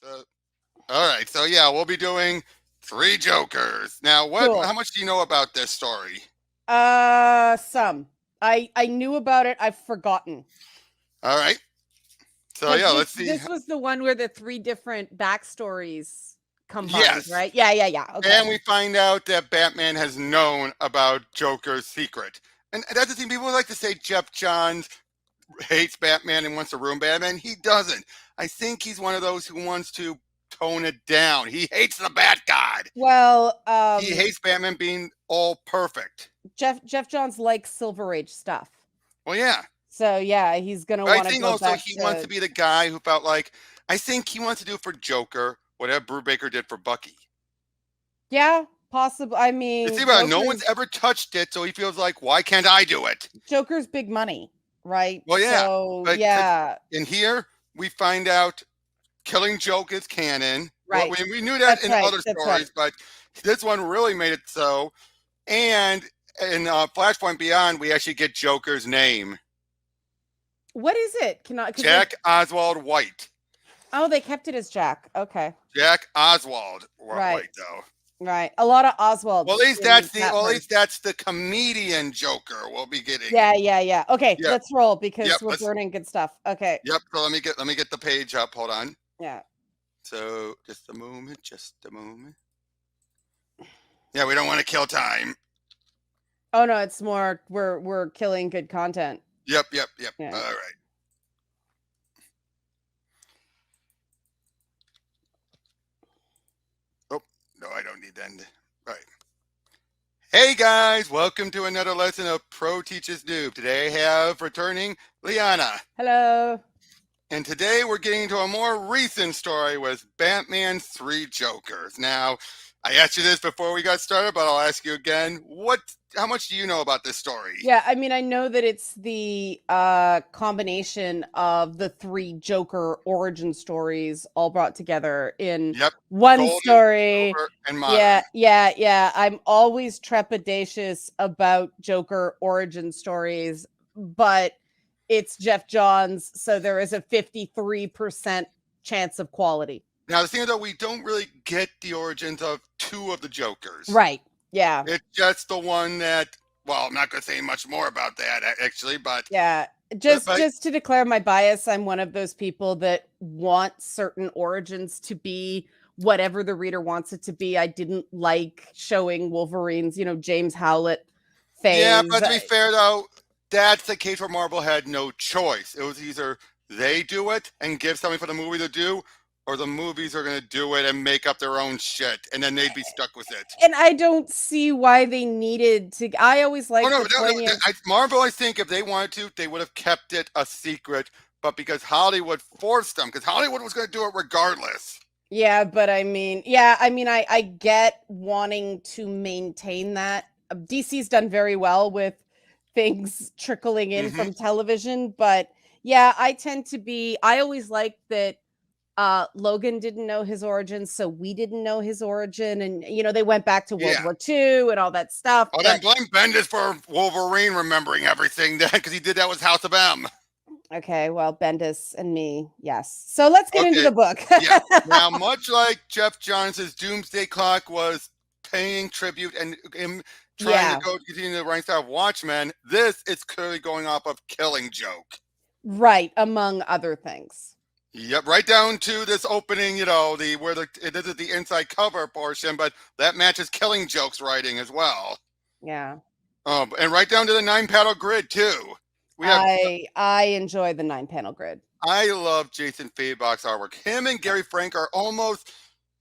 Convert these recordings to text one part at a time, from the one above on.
Uh, all right. So yeah, we'll be doing three Jokers. Now, Cool. how much do you know about this story? Some. I knew about it. I've forgotten. All right. So Because yeah, this let's see. this was the one where the three different backstories combined, Yes. right? Yeah. Okay. And we find out that Batman has known about Joker's secret. And that's the thing. People like to say Geoff Johns hates Batman and wants to ruin Batman. He doesn't. I think he's one of those who wants to tone it down. He hates the Bat God. Well, He hates Batman being all perfect. Geoff Johns likes Silver Age stuff. Well, yeah. So yeah, he's gonna But I want to think go also back he wants to to be the guy who felt like, I think he wants to do for Joker whatever Brubaker did for Bucky. yeah, possible. I You mean, see, but no one's ever touched it, so he feels like, why can't I do it? Joker's big money, right? Well, yeah. So But yeah, in here, we find out Killing Joke is canon. Well, right. we knew that That's in right. other That's stories, right. but this one really made it so. And in Flashpoint Beyond, we actually get Joker's name. What is it? Jack Oswald White. Oh, they kept it as Jack. Okay. Jack Oswald Right. White, though. Right. A lot of Oswalds. Well, at least that's the comedian Joker we'll be getting. Yeah. Okay, Yep. let's roll because Yep, we're burning good stuff. Okay. Yep. So let me get the page up. Hold on. Yeah. So just a moment. Yeah, we don't want to kill time. Oh no, it's more we're killing good content. Yep. Yeah. All right. Oh, no, I don't need that. All right. Hey guys, welcome to another lesson of Pro Teaches Noob. Today I have returning Liana. Hello. And today we're getting into a more recent story with Batman's Three Jokers. Now, I asked you this before we got started, but I'll ask you again. How much do you know about this story? Yeah, I mean, I know that it's the combination of the three Joker origin stories all brought together in one Golden, story. Silver, and modern. Yeah. I'm always trepidatious about Joker origin stories, but it's Geoff Johns, so there is a 53% chance of quality. Now, the thing is, though, we don't really get the origins of two of the Jokers. Right. Yeah. It's just the one that, well, I'm not going to say much more about that, actually, but... Yeah. Just to declare my bias, I'm one of those people that want certain origins to be whatever the reader wants it to be. I didn't like showing Wolverine's, James Howlett phase. Yeah, but to be fair, though, that's the case where Marvel had no choice. It was either they do it and give something for the movie to do, or the movies are going to do it and make up their own shit, and then they'd be stuck with it. And I don't see why they needed to. I always like Marvel, I think if they wanted to, they would have kept it a secret, but because Hollywood forced them, because Hollywood was going to do it regardless. Yeah, but I mean, I get wanting to maintain that. DC's done very well with things trickling in from television, but yeah, I always like that Logan didn't know his origin, so we didn't know his origin, and they went back to World War II and all that stuff. Oh, then blame Bendis for Wolverine remembering everything then, because he did that with House of M. Okay, well, Bendis and me, yes. So let's get into the book. Yeah. Now, much like Geoff Johns' Doomsday Clock was paying tribute and him trying to continue the right side of Watchmen, this is clearly going off of Killing Joke. Right, among other things. Yep, right down to this opening, this is the inside cover portion, but that matches Killing Joke's writing as well. Yeah. And right down to the 9-panel grid too. I enjoy the 9-panel grid. I love Jason Fabok's artwork. Him and Gary Frank are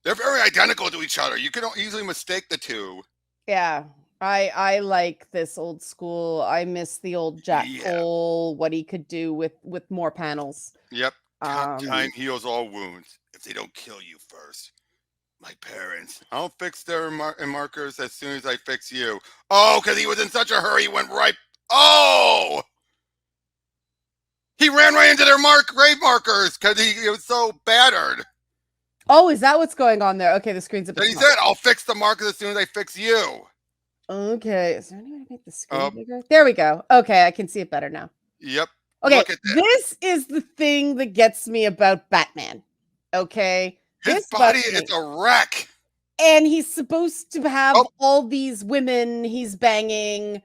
they're very identical to each other. You can easily mistake the two. Yeah. I like this old school. I miss the old Jack Cole, what he could do with more panels. Yep. Time heals all wounds if they don't kill you first. My parents. I'll fix their markers as soon as I fix you. Oh, because he was in such a hurry, he went right. Oh! He ran right into their grave markers because he was so battered. Oh, is that what's going on there? Okay, the screen's a bit. He said, "I'll fix the markers as soon as I fix you." Okay, is there any way to make the screen bigger? There we go. Okay, I can see it better now. Yep. Okay, this is the thing that gets me about Batman. Okay, His This body bugs is me. a wreck. And he's supposed to have Oh, all these women he's banging.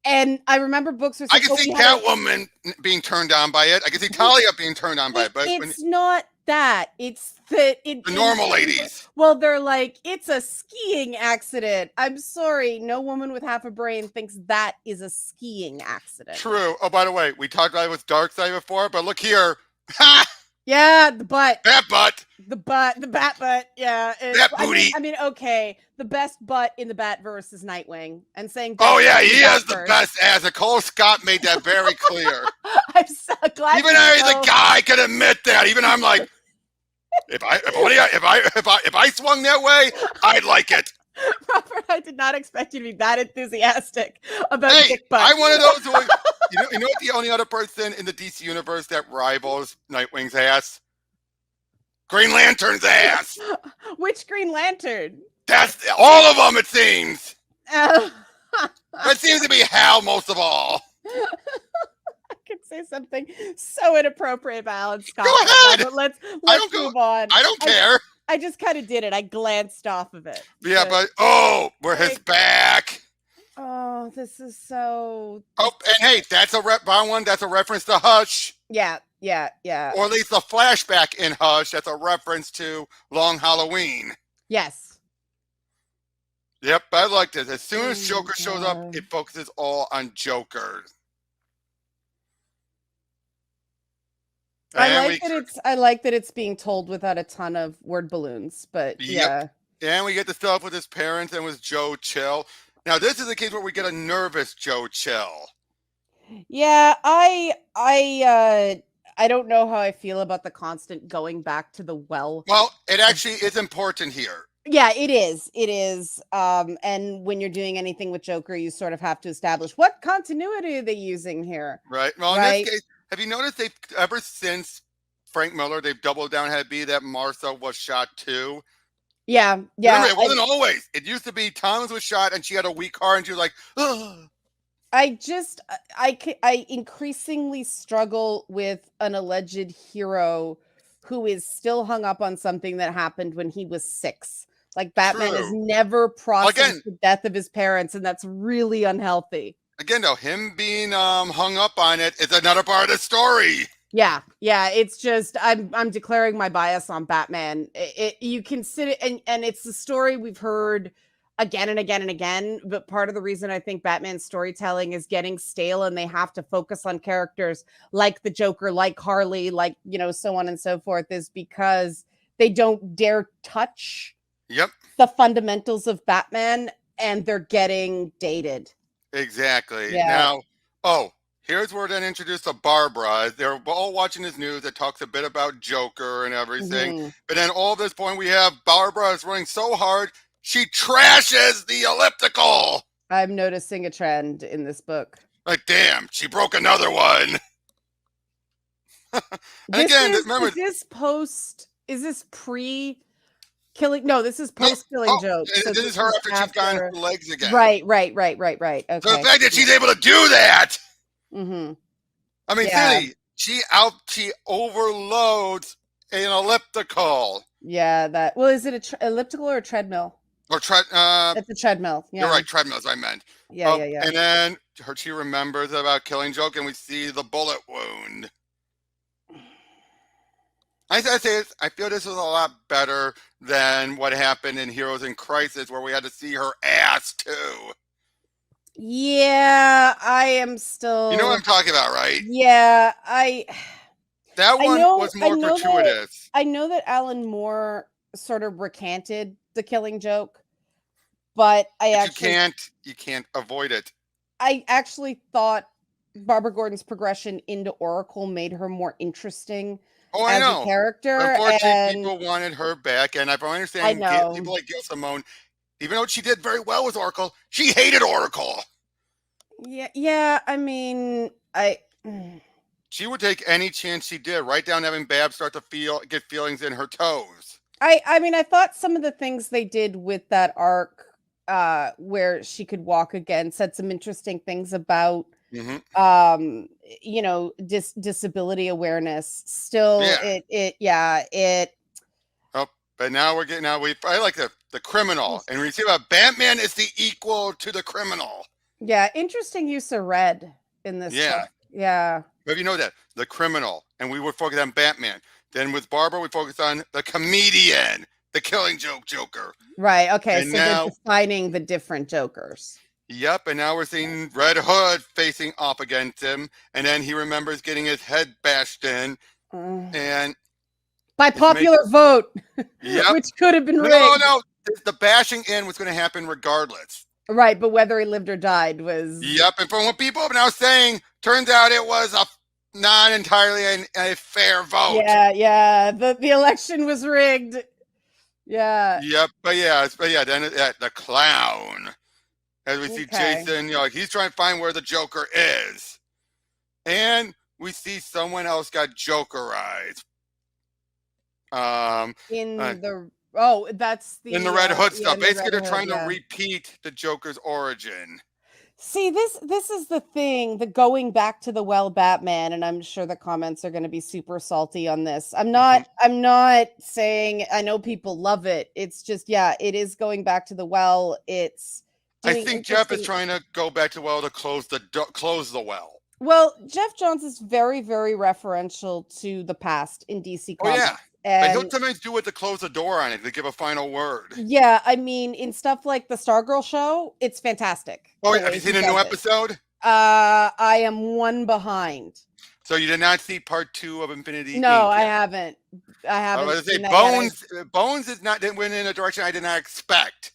And I remember books were I saying, can "Oh, see we had a." Catwoman being turned on by it. I can see Talia being turned on by it. But when It's not that. It's that the in normal certain ladies, well, they're like, it's a skiing accident. I'm sorry, no woman with half a brain thinks that is a skiing accident. true. Oh, by the way, we talked about it with Darkseid before, but look here. Ha! Yeah, the butt. That butt. The bat butt. Yeah. That I mean, booty. okay. The best butt in the Batverse is Nightwing, and saying Oh, best yeah, butt in he the has the Batverse. best ass. Nicole Scott made that very clear. I'm so glad. Even I, the guy, can admit that. Even I'm like, if I swung that way, I'd like it. Robert, I did not expect you to be that enthusiastic about dick butt. I'm one of those who, you know what the only other person in the DC universe that rivals Nightwing's ass? Green Lantern's ass. Which Green Lantern? That's all of them, it seems. That seems to be Hal most of all. I could say something so inappropriate about Alan Scott. Go ahead. Now, but let's move on. I don't care. I just kind of did it. I glanced off of it. Yeah, but we're his back. Oh, this is so. Oh, and hey, that's a That's a reference to Hush. Yeah. Or at least the flashback in Hush. That's a reference to Long Halloween. Yes. Yep, I like this. As soon as Joker shows up, it focuses all on Joker. I like that it's being told without a ton of word balloons, but yeah. And we get the stuff with his parents and with Joe Chill. Now this is a case where we get a nervous Joe Chill. Yeah, I don't know how I feel about the constant going back to the well. Well, it actually is important here. Yeah, it is. It is. And when you're doing anything with Joker, you sort of have to establish what continuity are they using here. Right. Well, in this case, have you noticed they've ever since Frank Miller, they've doubled down had be that Martha was shot too. Yeah. Remember, it wasn't always. It used to be Thomas was shot and she had a weak heart and she was like, ugh. I increasingly struggle with an alleged hero who is still hung up on something that happened when he was 6. Like Batman has never processed the death of his parents, and that's really unhealthy. Again, though, him being hung up on it is another part of the story. Yeah. It's just I'm declaring my bias on Batman. You consider and it's the story we've heard again and again and again. But part of the reason I think Batman's storytelling is getting stale, and they have to focus on characters like the Joker, like Harley, like so on and so forth, is because they don't dare touch the fundamentals of Batman, and they're getting dated. Exactly. Yeah. Now, here's where then introduced to Barbara. They're all watching this news that talks a bit about Joker and everything. Mm-hmm. But then all this point we have Barbara is running so hard, she trashes the elliptical. I'm noticing a trend in this book. Like, damn, she broke another one. Remember, is this pre-killing? No, this is post-killing Joke. So this is her after she's gotten her legs again. Right. Okay. So the fact that she's able to do that. Mm-hmm. I mean, silly. She overloads an elliptical. Yeah, is it an elliptical or a treadmill? It's a treadmill. Yeah. You're right, treadmills I meant. Yeah. And then she remembers about killing Joke, and we see the bullet wound. I feel this was a lot better than what happened in Heroes in Crisis, where we had to see her ass too. Yeah, I am still. You know what I'm talking about, right? Yeah, That one was more gratuitous. I know that Alan Moore sort of recanted the Killing Joke, but you can't avoid it. I actually thought Barbara Gordon's progression into Oracle made her more interesting. I know. A character. Unfortunately, people wanted her back, and I understand people like Gail Simone, even though she did very well with Oracle, she hated Oracle. Yeah. I mean, she would take any chance she did, right down to having Babs start to get feelings in her toes. I mean, I thought some of the things they did with that arc, where she could walk again, said some interesting things about. Mm-hmm. Disability awareness. Still, But now we're getting out. I like the criminal, and we see about Batman is the equal to the criminal. Yeah, interesting use of red in this Yeah. book. Yeah. But you know that the criminal, and we would focus on Batman. Then with Barbara, we focus on the comedian, the Killing Joke Joker. Right. Okay. And So they're now, defining the different Jokers. yep, and now we're seeing Red Hood facing off against him, and then he remembers getting his head bashed in, and by popular vote, yep, which could have been rigged. No, the bashing in was going to happen regardless. Right, but whether he lived or died was. Yep, and from what people are now saying, turns out it was a not entirely a fair vote. Yeah. The election was rigged. Yeah. Yep, but yeah, then the clown. As we see Jason, he's trying to find where the Joker is. And we see someone else got Jokerized. That's the in the Red Hood stuff. Basically, they're trying to repeat the Joker's origin. See, this is the thing, the going back to the well Batman, and I'm sure the comments are going to be super salty on this. I'm not saying, I know people love it. It's just, it is going back to the well. I think Geoff is trying to go back to the well to close the well. Well, Geoff Johns is very, very referential to the past in DC Comics. Oh, yeah. And he'll sometimes do it to close the door on it, to give a final word. Yeah, I mean, in stuff like the Stargirl show, it's fantastic. Oh, have you seen a new episode? I am one behind. So you did not see part 2 of Infinity? No, I haven't. I was say Bones didn't went in a direction I did not expect.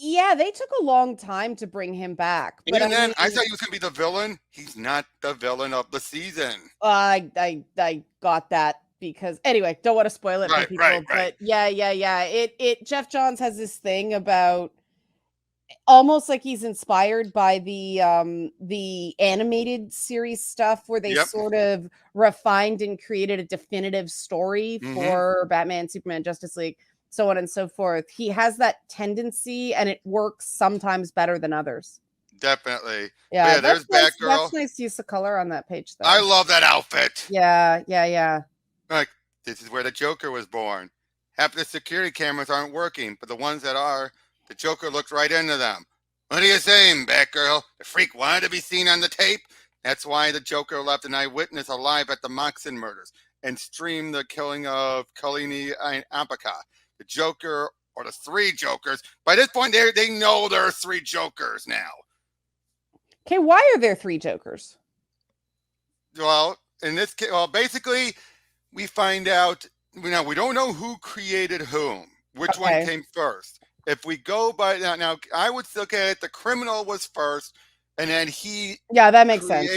Yeah, they took a long time to bring him back. But I thought he was going to be the villain. He's not the villain of the season. I got that. Because anyway, don't want to spoil it for people, but It Geoff Johns has this thing about almost like he's inspired by the animated series stuff where they sort of refined and created a definitive story for Batman, Superman, Justice League, so on and so forth. He has that tendency, and it works sometimes better than others. Definitely. Yeah, there's Batgirl. That's nice use of color on that page, though. I love that outfit. Yeah. Like, this is where the Joker was born. Half the security cameras aren't working, but the ones that are, the Joker looked right into them. What are you saying, Batgirl? The freak wanted to be seen on the tape? That's why the Joker left an eyewitness alive at the Moxon murders and streamed the killing of Kalini and Apaka. The Joker, or the 3 Jokers, by this point, they know there are 3 Jokers now. Okay, why are there 3 Jokers? Well, in this case, basically, we find out, we don't know who created whom, which one came first. If we go by now, I would look at it, the criminal was first, and then he that makes sense.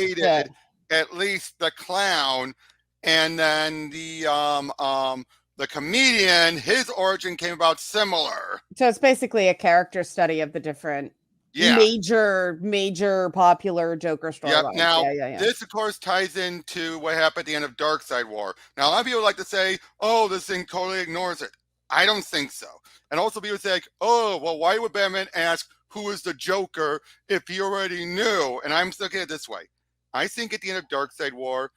At least the clown, and then the comedian, his origin came about similar. So it's basically a character study of the different major popular Joker storylines. Now, this, of course, ties into what happened at the end of Darkseid War. Now, a lot of people like to say, oh, this thing totally ignores it. I don't think so. And also people say, like, oh, well, why would Batman ask who is the Joker if he already knew? And I'm looking at it this way. I think at the end of Darkseid War,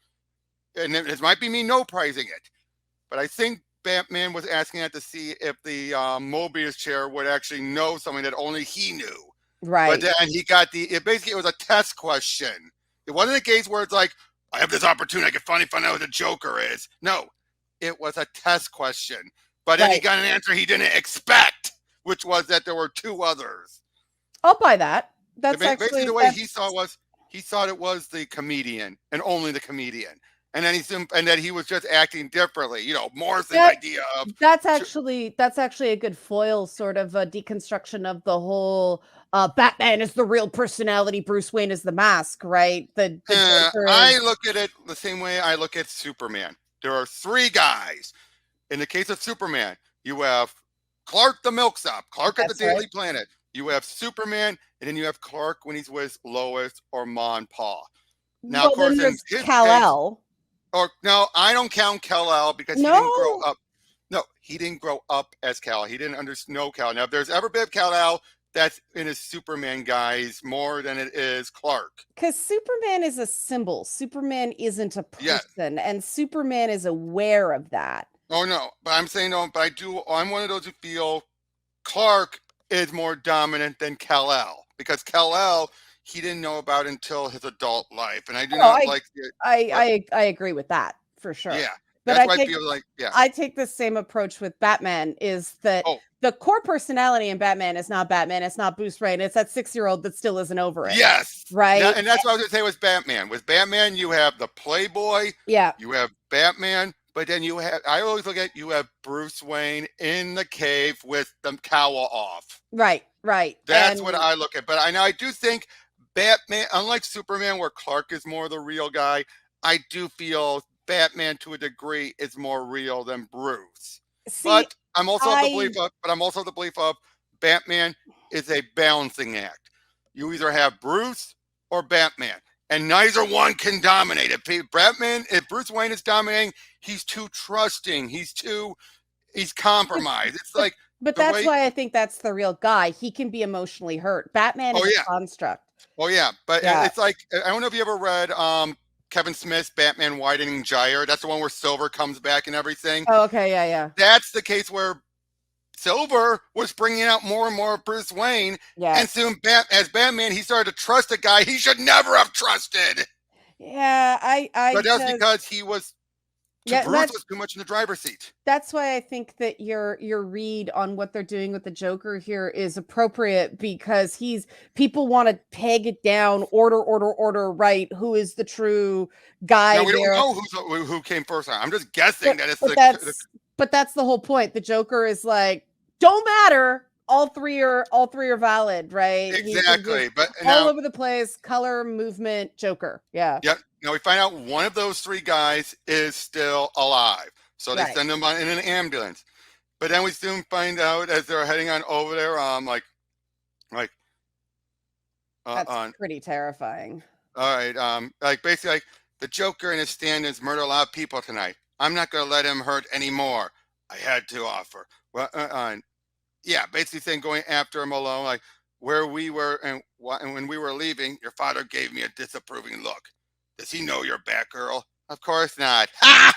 and it might be me no-pricing it, but I think Batman was asking that to see if the Mobius chair would actually know something that only he knew. Right. But then he got it was a test question. It wasn't a case where it's like, I have this opportunity, I can finally find out who the Joker is. No, it was a test question. But then he got an answer he didn't expect, which was that there were 2 others. I'll buy that. That's basically the way he saw it he thought it was the comedian and only the comedian. And then he was just acting differently, Morrison's idea of that's actually a good foil, sort of a deconstruction of the whole Batman is the real personality, Bruce Wayne is the mask, right? I look at it the same way I look at Superman. There are 3 guys. In the case of Superman, you have Clark the Milksop, Clark at the Daily Planet. You have Superman, and then you have Clark when he's with Lois or Ma and Pa. Now, of course, there's Kal-El. No, I don't count Kal-El because he didn't grow up. No, he didn't grow up as Kal. He didn't know Kal. Now, if there's ever been Kal-El, that's in his Superman guys more than it is Clark. Because Superman is a symbol. Superman isn't a person, and Superman is aware of that. Oh no, but I'm saying no. But I do. I'm one of those who feel Clark is more dominant than Kal-El because Kal-El he didn't know about until his adult life, and I do Oh, not like the what. I agree with that for sure. Yeah, But that's why I feel like yeah. I take the same approach with Batman is that Oh the core personality in Batman is not Batman, it's not Bruce Wayne, it's that 6-year-old that still isn't over it, yes, right? and that's what I was gonna say with Batman. With Batman, you have the Playboy, Yeah, you have Batman, but then you have. I always look at you have Bruce Wayne in the cave with the cowl off. right, right. That's what I look at. But I do think Batman, unlike Superman, where Clark is more the real guy, I do feel Batman to a degree is more real than Bruce. See, But I'm also of the belief I of, Batman is a balancing act. You either have Bruce or Batman, and neither one can dominate. If Bruce Wayne is dominating, he's too trusting. He's but compromised. It's but like but the that's way. why I think that's the real guy. He can be emotionally hurt. Batman Oh is a yeah, construct. oh yeah, but Yeah. it's like I don't know if you ever read Kevin Smith's Batman Widening Gyre. That's the one where Silver comes back and everything. Oh, okay, yeah, yeah. That's the case where Silver was bringing out more and more of Bruce Wayne, and Yes. soon as Batman, he started to trust a guy he should never have trusted. Yeah, I But that's just because he was to yeah, and Bruce was too much in the driver's seat. that's why I think that your read on what they're doing with the Joker here is appropriate because people want to peg it down, order, right? Who is the true Now guy we don't there? know who came first. I'm just guessing But that it's but the that's but that's the whole point. The Joker is like, don't matter. All three are valid, right? He can just exactly. But all now over the place, color, movement, Joker. Yeah. yep. Now we find out one of those three guys is still alive. So they Right. send him in an ambulance. But then we soon find out as they're heading on over there, like, That's on, pretty terrifying. all right, like basically, like the Joker and his stand-ins murder a lot of people tonight. I'm not gonna let him hurt anymore. I had to offer. Well, yeah, basically saying going after him alone, like where we were and when we were leaving, your father gave me a disapproving look. Does he know you're Batgirl? Of course not. Ha!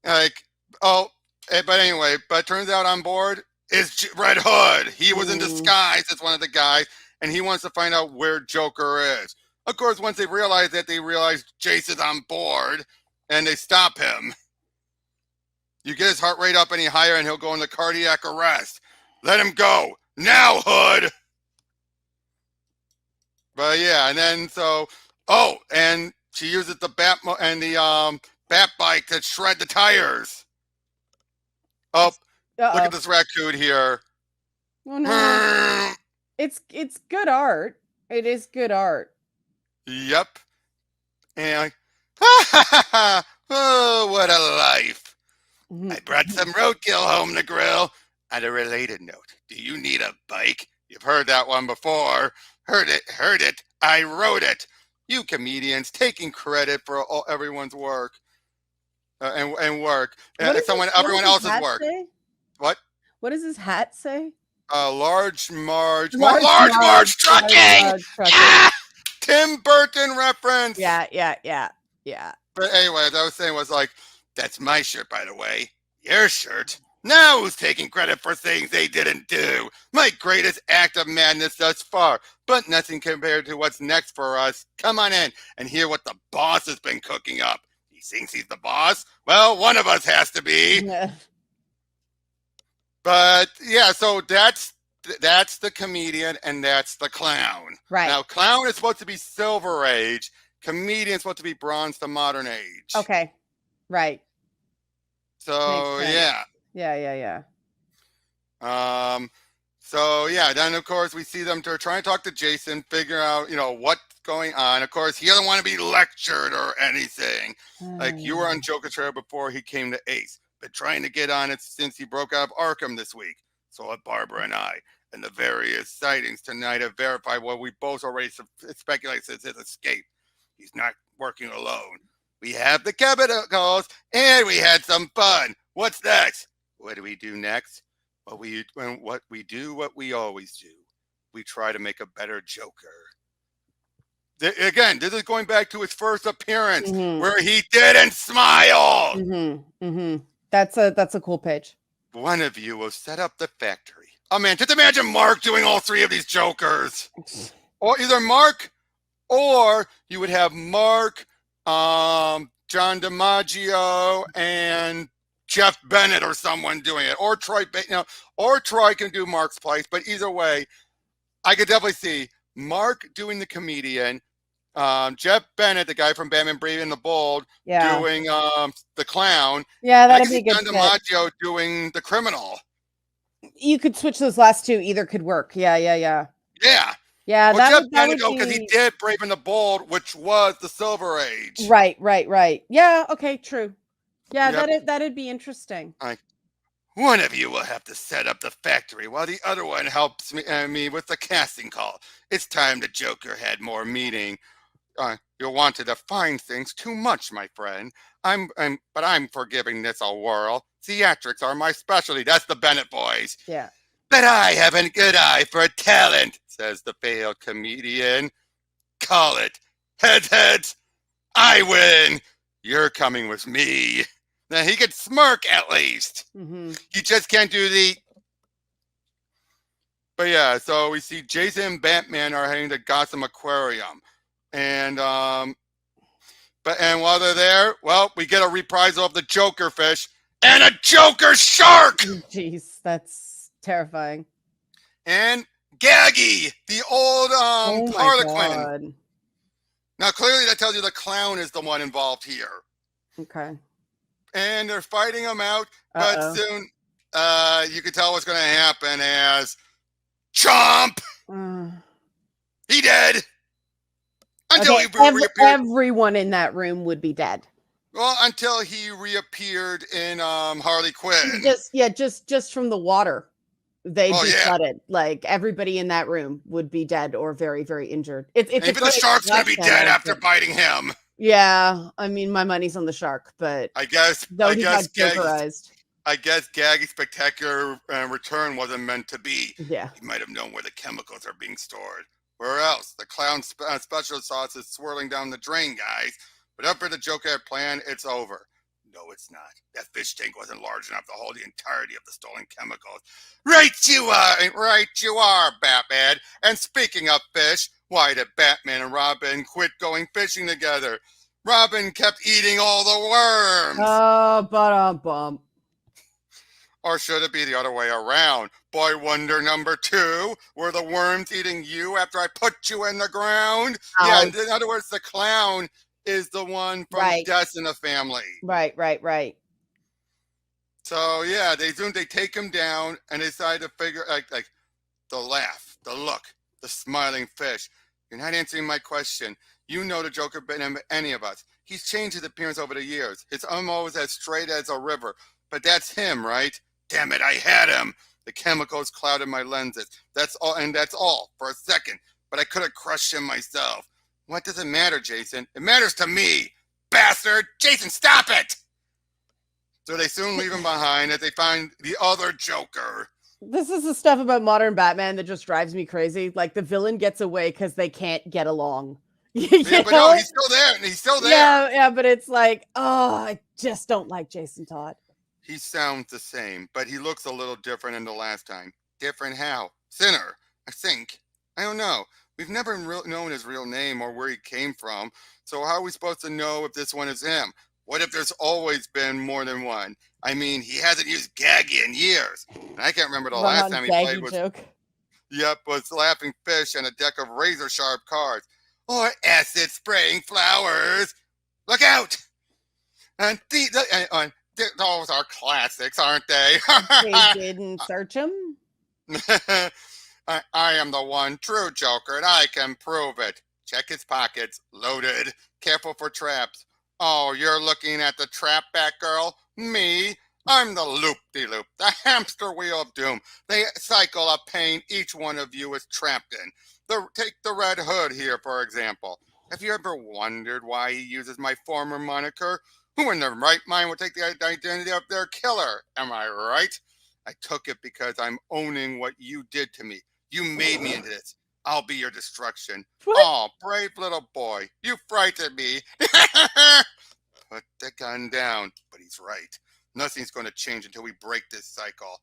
Like, oh, but anyway, but turns out on board is Red Hood. He was in Mm. disguise as one of the guys, and he wants to find out where Joker is. Of course, once they realize Jason's on board, and they stop him. You get his heart rate up any higher, and he'll go into cardiac arrest. Let him go now, Hood. But yeah, and then and she uses the bat bike to shred the tires. Oh, look at Uh-oh. this raccoon here. Oh no. It's good art. It is good art. Yep. And like, ha ha ha ha. Oh, what a life. I brought some roadkill home to grill. On a related note, do you need a bike? You've heard that one before. Heard it. I wrote it. You comedians taking credit for everyone's work and work. What does Everyone his else's hat work. say? What? What does his hat say? Large Marge. Large Large Marge, Marge trucking. Marge trucking. Ah! Tim Burton reference. Yeah, yeah, yeah, yeah. But anyway, as I was saying, was like, that's my shirt, by the way. Your shirt. Now who's taking credit for things they didn't do? My greatest act of madness thus far, but nothing compared to what's next for us. Come on in and hear what the boss has been cooking up. He thinks he's the boss? Well, one of us has to be. But yeah, so that's the comedian and that's the clown. Right. Now, clown is supposed to be Silver Age. Comedian is supposed to be Bronze to Modern Age. Okay. Right. So yeah. Yeah. So yeah, then of course we see them trying to talk to Jason, figure out, what's going on. Of course, he doesn't want to be lectured or anything. Like you were on Joker Trail before he came to Ace, but trying to get on it since he broke out of Arkham this week. So have Barbara and I. And the various sightings tonight have verified what we both already speculated since his escape. He's not working alone. We have the chemicals, and we had some fun. What's next? What do we do next? What we do, what we always do. We try to make a better Joker. Again, this is going back to his first appearance Mhm. where he didn't smile. Mhm. Mhm. That's a cool page. One of you will set up the factory. Oh man, just imagine Mark doing all three of these Jokers. Or either Mark, or you would have Mark, John DiMaggio, and Jeff Bennett or someone doing it. Or Troy, or Troy can do Mark's place. But either way, I could definitely see Mark doing the comedian, Jeff Bennett, the guy from Batman Brave and the Bold, Yeah. doing the clown. Yeah, And I that'd can be a see good John fit. DiMaggio doing the criminal. You could switch those last two. Either could work. Yeah, yeah, yeah. Yeah. Yeah, Or Jeff that Bennett, would because he be did Brave and the Bold, which was the Silver Age. right, right, right. Yeah, okay, true. Yeah, Yep. that'd be interesting. Like, one of you will have to set up the factory while the other one helps me with the casting call. It's time the Joker had more meaning. You'll want to define things too much, my friend. But I'm forgiving this a whirl. Theatrics are my specialty. That's the Bennett boys. Yeah. But I have a good eye for talent, says the failed comedian. Call it. Heads. I win. You're coming with me. Now he could smirk at least. Mm-hmm. You just can't do the. But yeah, so we see Jason and Batman are heading to Gotham Aquarium, and while they're there, well, we get a reprisal of the Joker fish and a Joker shark. Jeez, that's terrifying. And Gaggy, the old Oh my Harlequin. God. Now clearly that tells you the clown is the one involved here. Okay. And they're fighting him out, but soon you can tell what's going to happen as Chomp. He dead. Until okay, he reappeared. Everyone in that room would be dead. Well, until he reappeared in Harley Quinn. Just from the water. They'd be yeah. flooded. Like everybody in that room would be dead or very, very injured. It's even the shark's gonna be dead after biting him. Yeah, I mean, my money's on the shark, but I guess Gaggy's spectacular return wasn't meant to be. Yeah, he might have known where the chemicals are being stored. Where else? The clown special sauce is swirling down the drain, guys. But after the Joker had planned, it's over. No, it's not. That fish tank wasn't large enough to hold the entirety of the stolen chemicals. Right you are, Batman. And speaking of fish, why did Batman and Robin quit going fishing together? Robin kept eating all the worms. Bump. Or should it be the other way around? Boy Wonder number 2, were the worms eating you after I put you in the ground? Ouch. Yeah, in other words, the clown is the one from Death in the Family. Right. So yeah, they take him down and they decide to figure like the laugh, the look, the smiling fish. You're not answering my question. You know the Joker better than any of us. He's changed his appearance over the years. His arm is as straight as a river. But that's him, right? Damn it, I had him. The chemicals clouded my lenses. That's all for a second. But I could have crushed him myself. What does it matter, Jason? It matters to me, bastard! Jason, stop it! So they soon leave him behind as they find the other Joker. This is the stuff about modern Batman that just drives me crazy. Like the villain gets away because they can't get along. Yeah, but no, he's still there. He's still there. Yeah, but it's like, oh, I just don't like Jason Todd. He sounds the same, but he looks a little different than the last time. Different how? Thinner, I think. I don't know. We've never known his real name or where he came from. So how are we supposed to know if this one is him? What if there's always been more than one? I mean, he hasn't used Gaggy in years. And I can't remember the last time he played with... was Laughing Fish and a deck of razor-sharp cards. Or acid-spraying flowers. Look out! And those are classics, aren't they? They didn't search him? I am the one true Joker, and I can prove it. Check his pockets. Loaded. Careful for traps. Oh, you're looking at the trap, Batgirl? Me? I'm the loop-de-loop, the hamster wheel of doom, the cycle of pain each one of you is trapped in. Take the Red Hood here, for example. Have you ever wondered why he uses my former moniker? Who in their right mind would take the identity of their killer? Am I right? I took it because I'm owning what you did to me. You made me into this. I'll be your destruction. What? Oh, brave little boy, you frightened me. Put the gun down. But he's right. Nothing's going to change until we break this cycle.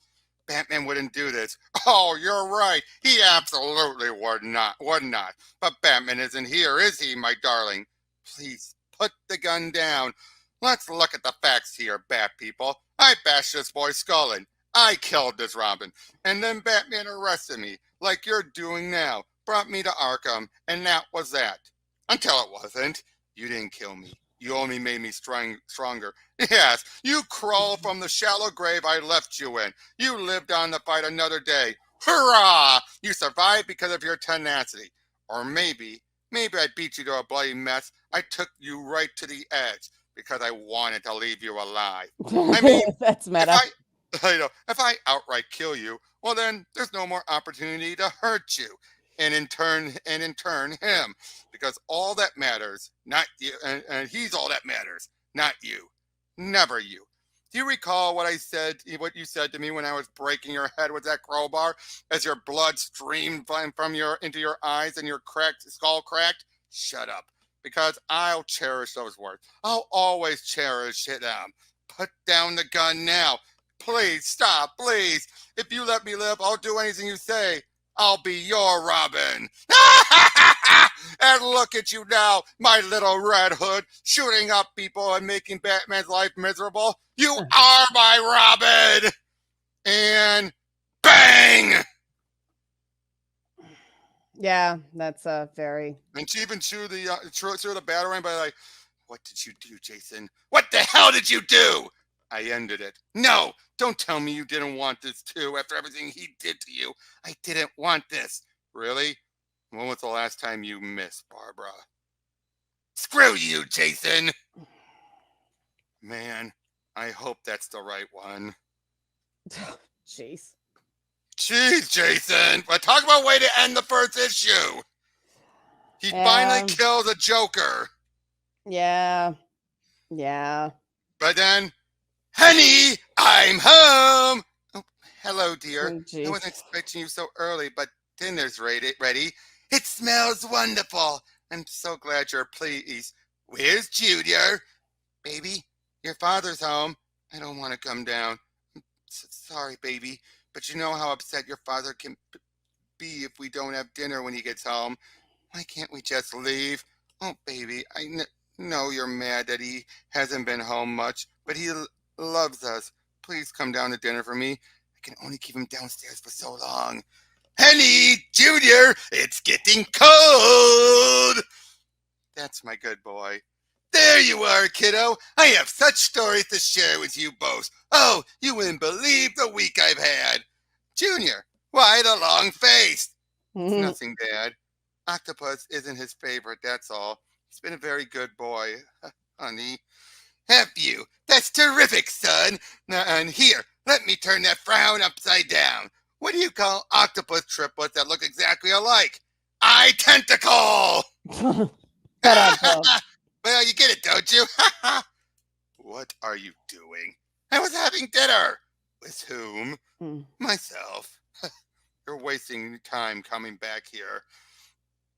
Batman wouldn't do this. Oh, you're right. He absolutely would not. Would not. But Batman isn't here, is he, my darling? Please put the gun down. Let's look at the facts here, Bat people. I bashed this boy's skull in. I killed this Robin. And then Batman arrested me, like you're doing now. Brought me to Arkham, and that was that. Until it wasn't. You didn't kill me. You only made me stronger. Yes, you crawl from the shallow grave I left you in. You lived on to fight another day. Hurrah! You survived because of your tenacity. Or maybe I beat you to a bloody mess. I took you right to the edge because I wanted to leave you alive. I mean, That's if meta. if I outright kill you, well then there's no more opportunity to hurt you. And in turn him, because all that matters, not you, and he's all that matters, not you, never you. Do you recall what what you said to me when I was breaking your head with that crowbar, as your blood streamed from into your eyes and your skull cracked? Shut up, because I'll cherish those words. I'll always cherish it. Put down the gun now. Please stop, please. If you let me live, I'll do anything you say. I'll be your Robin. And look at you now, my little Red Hood, shooting up people and making Batman's life miserable. You are my Robin. And bang! Yeah, that's a very. And she even threw the batarang by like, what did you do, Jason? What the hell did you do? I ended it. No, don't tell me you didn't want this too after everything he did to you. I didn't want this. Really? When was the last time you missed, Barbara? Screw you, Jason! Man, I hope that's the right one. Jeez. Jeez, Jason! But talk about a way to end the first issue! He finally kills a Joker. Yeah. Yeah. But then, honey, I'm home! Oh, hello, dear. Oh, I wasn't expecting you so early, but dinner's ready. It smells wonderful. I'm so glad you're pleased. Where's Junior? Baby, your father's home. I don't want to come down. I'm sorry, baby, but you know how upset your father can be if we don't have dinner when he gets home. Why can't we just leave? Oh, baby, I know you're mad that he hasn't been home much, but he loves us. Please come down to dinner for me. I can only keep him downstairs for so long. Henny, Junior, it's getting cold. That's my good boy. There you are, kiddo. I have such stories to share with you both. Oh, you wouldn't believe the week I've had. Junior, why the long face? It's nothing, Dad. Octopus isn't his favorite, that's all. He's been a very good boy, honey. Have you? That's terrific, son. Now, and here, let me turn that frown upside down. What do you call octopus triplets that look exactly alike? Identical! Well, you get it, don't you? What are you doing? I was having dinner. With whom? Myself. You're wasting time coming back here.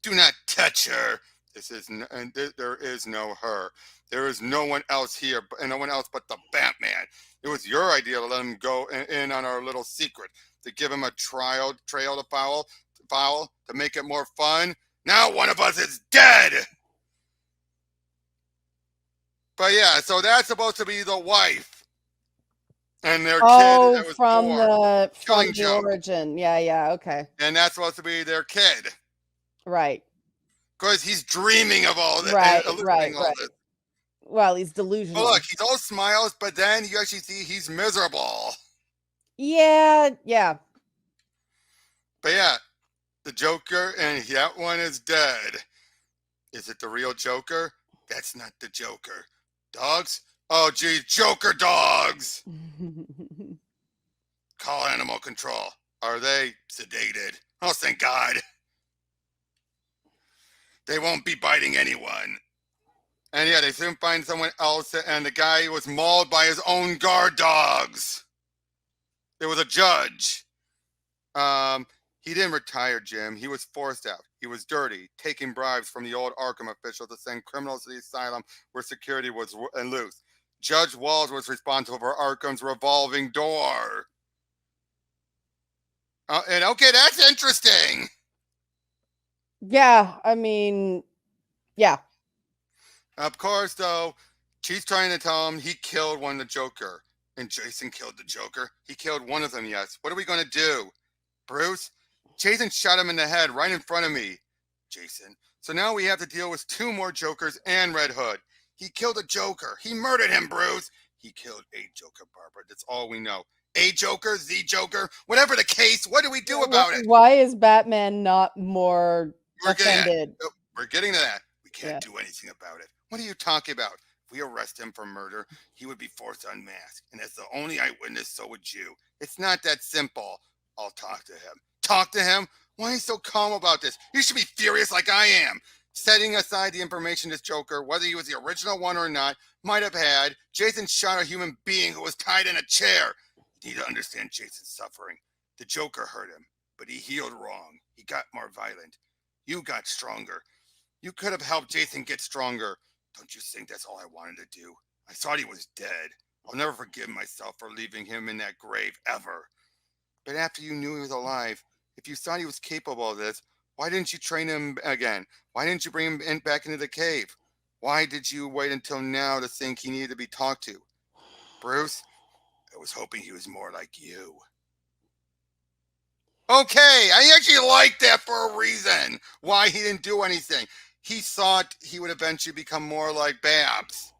Do not touch her. There is no her. There is no one else here, and no one else but the Batman. It was your idea to let him go in on our little secret, to give him a trail to foul, to make it more fun. Now one of us is dead. But yeah, so that's supposed to be the wife and their kid that was from born. the origin. Yeah, okay. And that's supposed to be their kid. Right. Because he's dreaming of all this. Right. This. Well, he's delusional. But look, he's all smiles, but then you actually see he's miserable. Yeah. But yeah, the Joker, and that one is dead. Is it the real Joker? That's not the Joker. Dogs? Oh, geez, Joker dogs! Call animal control. Are they sedated? Oh, thank God. They won't be biting anyone. And yeah, they soon find someone else, and the guy was mauled by his own guard dogs. There was a judge. He didn't retire, Jim. He was forced out. He was dirty, taking bribes from the old Arkham officials to send criminals to the asylum where security was loose. Judge Walls was responsible for Arkham's revolving door. And okay, that's interesting. Yeah, I mean, yeah. Of course, though, she's trying to tell him he killed one of the Joker. And Jason killed the Joker. He killed one of them, yes. What are we going to do? Bruce? Jason shot him in the head right in front of me. Jason. So now we have to deal with 2 more Jokers and Red Hood. He killed a Joker. He murdered him, Bruce. He killed a Joker, Barbara. That's all we know. A Joker, the Joker, whatever the case, what do we do about it? Why is Batman not more We're offended? We're getting to that. We can't Yeah. do anything about it. What are you talking about? If we arrest him for murder, he would be forced to unmask. And as the only eyewitness, so would you. It's not that simple. I'll talk to him. Talk to him? Why are you so calm about this? You should be furious like I am. Setting aside the information this Joker, whether he was the original one or not, might have had, Jason shot a human being who was tied in a chair. You need to understand Jason's suffering. The Joker hurt him, but he healed wrong. He got more violent. You got stronger. You could have helped Jason get stronger. Don't you think that's all I wanted to do? I thought he was dead. I'll never forgive myself for leaving him in that grave, ever. But after you knew he was alive, if you thought he was capable of this, why didn't you train him again? Why didn't you bring him back into the cave? Why did you wait until now to think he needed to be talked to? Bruce, I was hoping he was more like you. Okay, I actually like that for a reason. Why he didn't do anything. He thought he would eventually become more like Babs.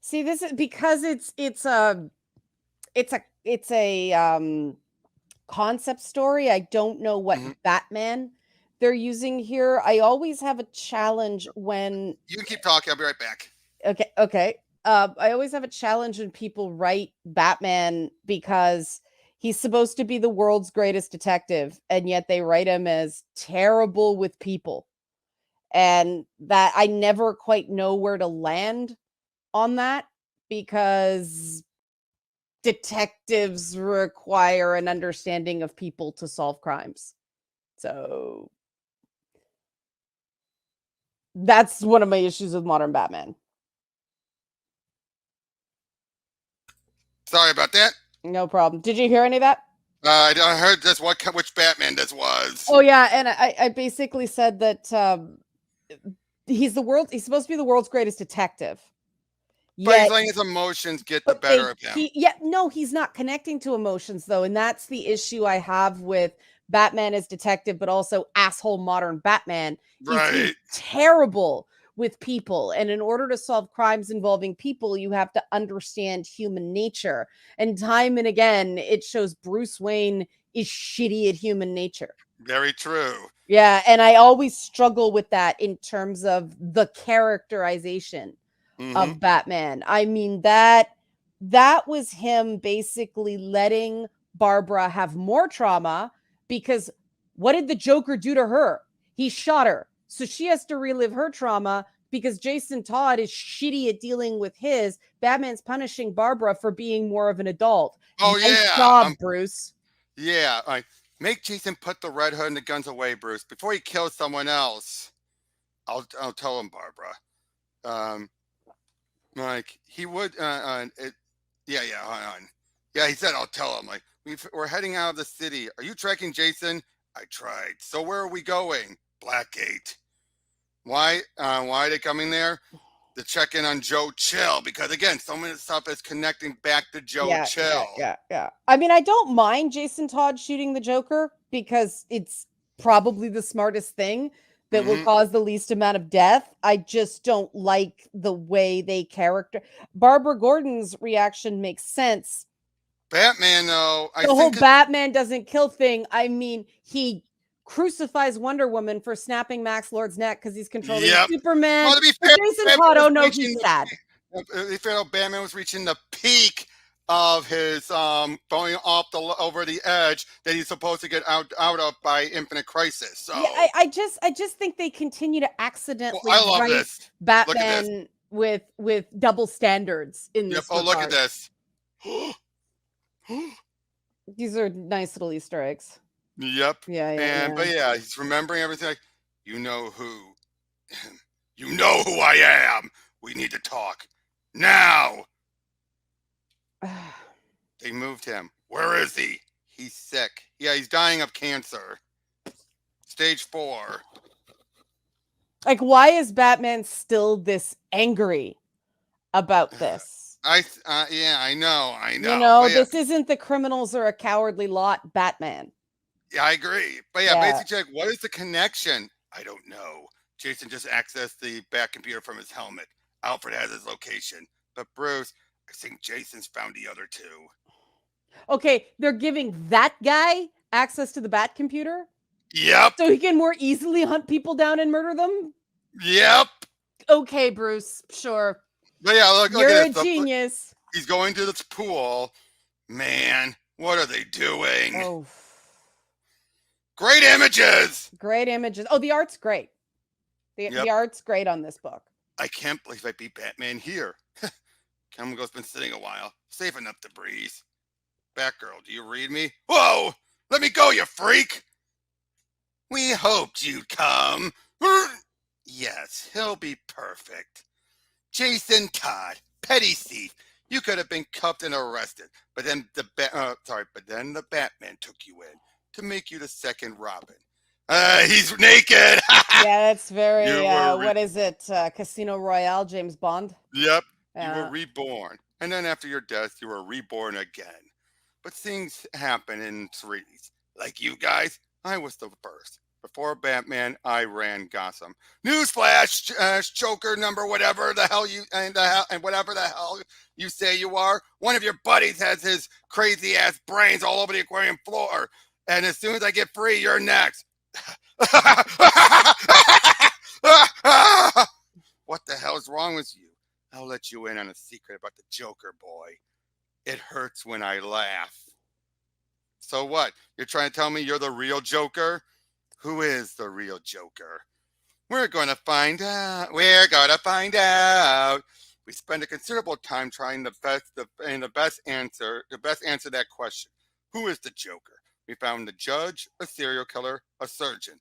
See, this is because it's a concept story. I don't know what Batman they're using here. I always have a challenge when You can keep talking. I'll be right back. okay. I always have a challenge when people write Batman because he's supposed to be the world's greatest detective, and yet they write him as terrible with people. And that I never quite know where to land on that because detectives require an understanding of people to solve crimes. So that's one of my issues with modern Batman. Sorry about that. No problem. Did you hear any of that? I heard this. Which Batman this was? Oh yeah, and I basically said that he's supposed to be the world's greatest detective. But he's letting his emotions get the better of him. He's not connecting to emotions though, and that's the issue I have with Batman as detective, but also asshole modern Batman. He's terrible with people, and in order to solve crimes involving people, you have to understand human nature. And time and again, it shows Bruce Wayne is shitty at human nature. Very true. Yeah, and I always struggle with that in terms of the characterization of Batman. I mean, that was him basically letting Barbara have more trauma because what did the Joker do to her? He shot her. So she has to relive her trauma because Jason Todd is shitty at dealing with his. Batman's punishing Barbara for being more of an adult. Oh, nice job, Bruce. Yeah, make Jason put the Red Hood and the guns away, Bruce, before he kills someone else. I'll tell him, Barbara. Like he would. Yeah. Hold on. Yeah, he said I'll tell him. Like we're heading out of the city. Are you tracking Jason? I tried. So where are we going? Blackgate. Why? Why are they coming there? To check in on Joe Chill, because again, so many stuff is connecting back to Joe Chill. Yeah. I mean, I don't mind Jason Todd shooting the Joker because it's probably the smartest thing that will cause the least amount of death. I just don't like the way they character. Barbara Gordon's reaction makes sense. Batman, though, the whole Batman doesn't kill thing. I mean, he crucifies Wonder Woman for snapping Max Lord's neck because he's controlling Superman. Well, to be fair, Jason Todd, oh no, he's sad. Batman was reaching the peak of his going off over the edge that he's supposed to get out of by Infinite Crisis. So yeah, I just think they continue to accidentally write Batman with double standards in this. Oh, look at this. These are nice little Easter eggs. Yep. Yeah, yeah, And yeah. but yeah, he's remembering everything. Like, you know who, you know who I am. We need to talk now. They moved him. Where is he? He's sick. Yeah, he's dying of cancer. Stage 4. Like, why is Batman still this angry about this? Yeah, I know, You but know, yeah, this isn't the criminals are a cowardly lot Batman. yeah, I agree. But yeah, Yeah. basically, like, what is the connection? I don't know. Jason just accessed the back computer from his helmet. Alfred has his location, but Bruce, I think Jason's found the other two. Okay, they're giving that guy access to the Bat computer Yep, so he can more easily hunt people down and murder them. yep. Okay, Bruce, sure. But yeah, look You're at a this. genius. He's going to this pool. Man, what are they doing? Oh, Great images. great images. Oh, the art's great. The Yep. art's great on this book. I can't believe I beat Batman here. Chemical has been sitting a while. Safe enough to breathe. Batgirl, do you read me? Whoa! Let me go, you freak! We hoped you'd come. Yes, he'll be perfect. Jason Todd, petty thief. You could have been cuffed and arrested, but then the Batman took you in to make you the second Robin. He's naked. Yeah, that's very, You were what is it? Casino Royale, James Bond? Yep, you were Yeah. reborn. And then after your death, you were reborn again. But things happen in threes. Like you guys, I was the first. Before Batman, I ran Gotham. Newsflash, Joker number whatever the hell you and whatever the hell you say you are. One of your buddies has his crazy ass brains all over the aquarium floor. And as soon as I get free, you're next. What the hell is wrong with you? I'll let you in on a secret about the Joker, boy. It hurts when I laugh. So what? You're trying to tell me you're the real Joker? Who is the real Joker? We're going to find out. We're going to find out. We spend a considerable time trying the best answer to that question. Who is the Joker? We found the judge, a serial killer, a surgeon,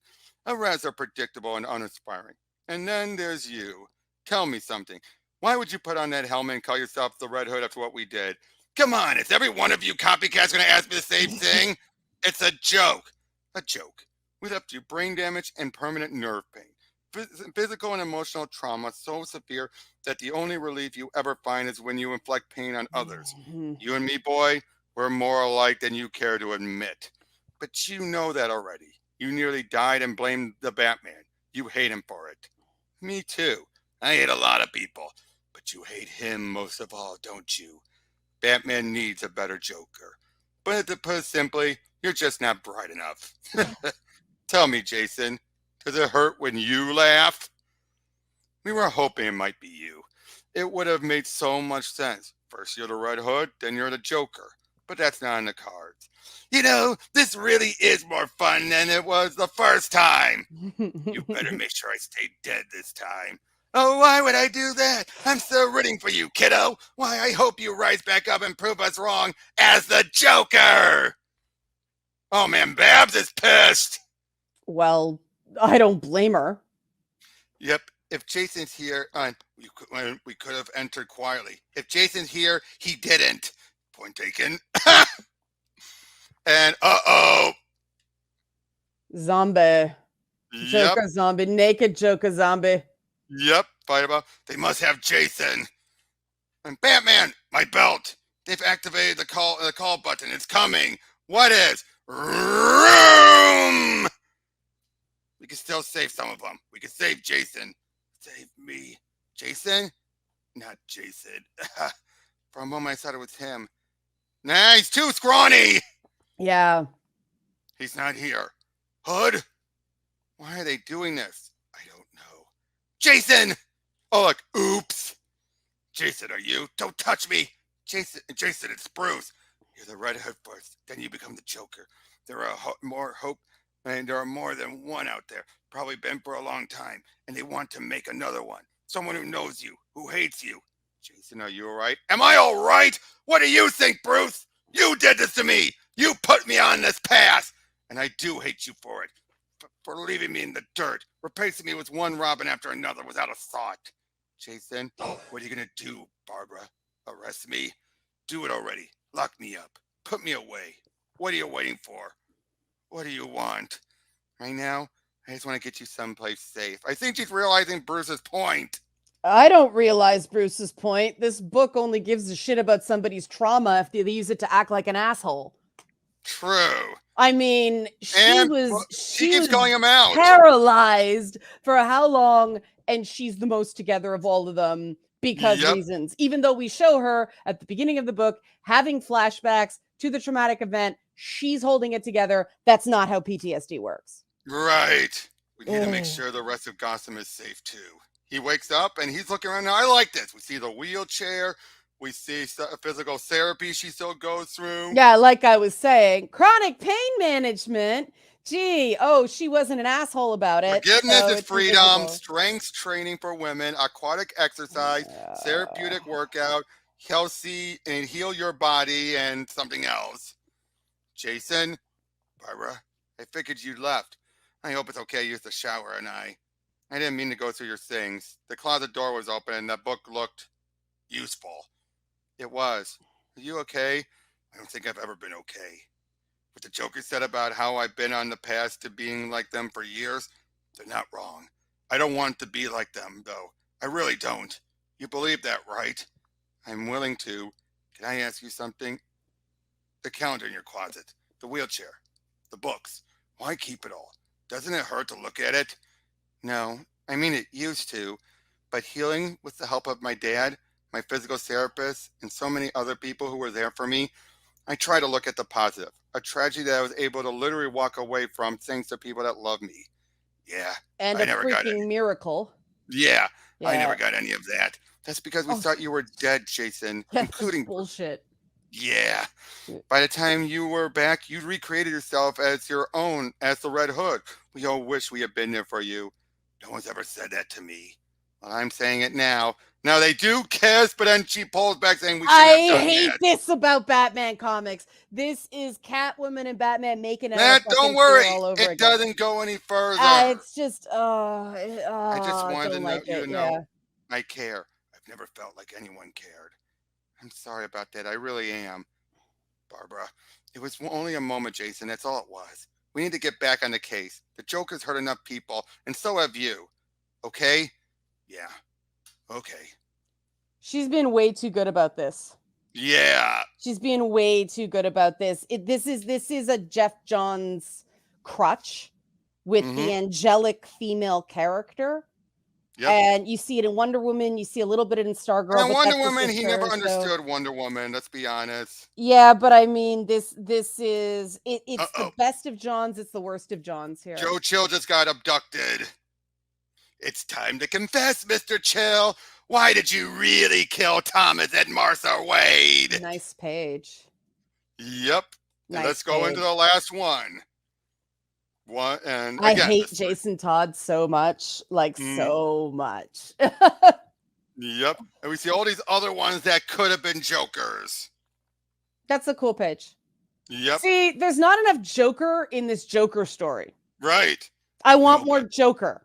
a rather predictable and uninspiring. And then there's you. Tell me something. Why would you put on that helmet and call yourself the Red Hood after what we did? Come on, is every one of you copycats going to ask me the same thing? It's a joke. A joke. We left you brain damage and permanent nerve pain. Physical and emotional trauma so severe that the only relief you ever find is when you inflict pain on others. You and me, boy, we're more alike than you care to admit. But you know that already. You nearly died and blamed the Batman. You hate him for it. Me too. I hate a lot of people. But you hate him most of all, don't you? Batman needs a better Joker. But to put it simply, you're just not bright enough. Tell me, Jason, does it hurt when you laugh? We were hoping it might be you. It would have made so much sense. First you're the Red Hood, then you're the Joker. But that's not in the cards. You know, this really is more fun than it was the first time. You better make sure I stay dead this time. Oh, why would I do that? I'm so rooting for you, kiddo. Why, I hope you rise back up and prove us wrong as the Joker. Oh, man, Babs is pissed. Well, I don't blame her. Yep, if Jason's here, we could have entered quietly. If Jason's here, he didn't. Point taken. And uh-oh. Zombie. Yep, Joker zombie. Naked Joker zombie. yep. Fight about. They must have Jason. And Batman, my belt. They've activated the call button. It's coming. What is? Room. We can still save some of them. We can save Jason. Save me. Jason? Not Jason. For a moment I thought it was him. Nah, he's too scrawny. Yeah. He's not here. Hood? Why are they doing this? I don't know. Jason! Oh, look. Oops. Jason, are you? Don't touch me. Jason, it's Bruce. You're the Red Hood first. Then you become the Joker. There are more hope, and there are more than one out there. Probably been for a long time, and they want to make another one. Someone who knows you, who hates you. Jason, are you all right? Am I all right? What do you think, Bruce? You did this to me. You put me on this path. And I do hate you for it. For leaving me in the dirt, replacing me with one Robin after another without a thought. Jason, what are you going to do, Barbara? Arrest me? Do it already. Lock me up. Put me away. What are you waiting for? What do you want? Right now, I just want to get you someplace safe. I think she's realizing Bruce's point. I don't realize Bruce's point. This book only gives a shit about somebody's trauma if they use it to act like an asshole. True. I mean, she And she keeps was calling him out. paralyzed for how long, and she's the most together of all of them because Yep. reasons. Even though we show her at the beginning of the book having flashbacks to the traumatic event, she's holding it together. That's not how PTSD works. Right. We need to make sure the rest of Gotham is safe too. He wakes up and he's looking around. Now, I like this. We see the wheelchair. We see physical therapy she still goes through. Yeah, like I was saying, chronic pain management. Gee, she wasn't an asshole about it. Forgiveness so is it's freedom, invisible. strength training for women, aquatic exercise, therapeutic workout, healthy and heal your body, and something else. Jason, Barbara, I figured you left. I hope it's okay. Use the shower, and I didn't mean to go through your things. The closet door was open, and the book looked useful. It was. Are you okay? I don't think I've ever been okay. What the Joker said about how I've been on the path to being like them for years, they're not wrong. I don't want to be like them, though. I really don't. You believe that, right? I'm willing to. Can I ask you something? The calendar in your closet, the wheelchair, the books. Why keep it all? Doesn't it hurt to look at it? No, I mean it used to, but healing with the help of my dad, my physical therapist, and so many other people who were there for me, I try to look at the positive. A tragedy that I was able to literally walk away from thanks to people that love me. Yeah. And a freaking miracle. Yeah, I never got any of that. That's because we thought you were dead, Jason, including bullshit. Yeah. By the time you were back, you recreated yourself as your own, as the Red Hood. We all wish we had been there for you. No one's ever said that to me. Well, I'm saying it now. Now they do kiss, but then she pulls back saying we shouldn't have done I hate that. this about Batman comics. This is Catwoman and Batman making out. Nah, don't worry. All over it again. Doesn't go any further. It's just, I just wanted to know, you know, I care. I've never felt like anyone cared. I'm sorry about that. I really am. Barbara, it was only a moment, Jason. That's all it was. We need to get back on the case. The Joker's hurt enough people, and so have you. Okay? Yeah. Okay. She's been way too good about this. Yeah. She's being way too good about this. This is a Geoff Johns crutch with the angelic female character. Yep. And you see it in Wonder Woman. You see a little bit in Stargirl. And Wonder Woman, he never understood Wonder Woman. Let's be honest. Yeah, but I mean, this is it's the best of Johns. It's the worst of Johns here. Joe Chill just got abducted. It's time to confess, Mr. Chill. Why did you really kill Thomas and Martha Wade? Nice page. Yep. Nice let's go into the last one. And I hate Jason Todd so much, so much. Yep. And we see all these other ones that could have been Jokers. That's a cool page. Yep. See, there's not enough Joker in this Joker story. Right. I want more Joker.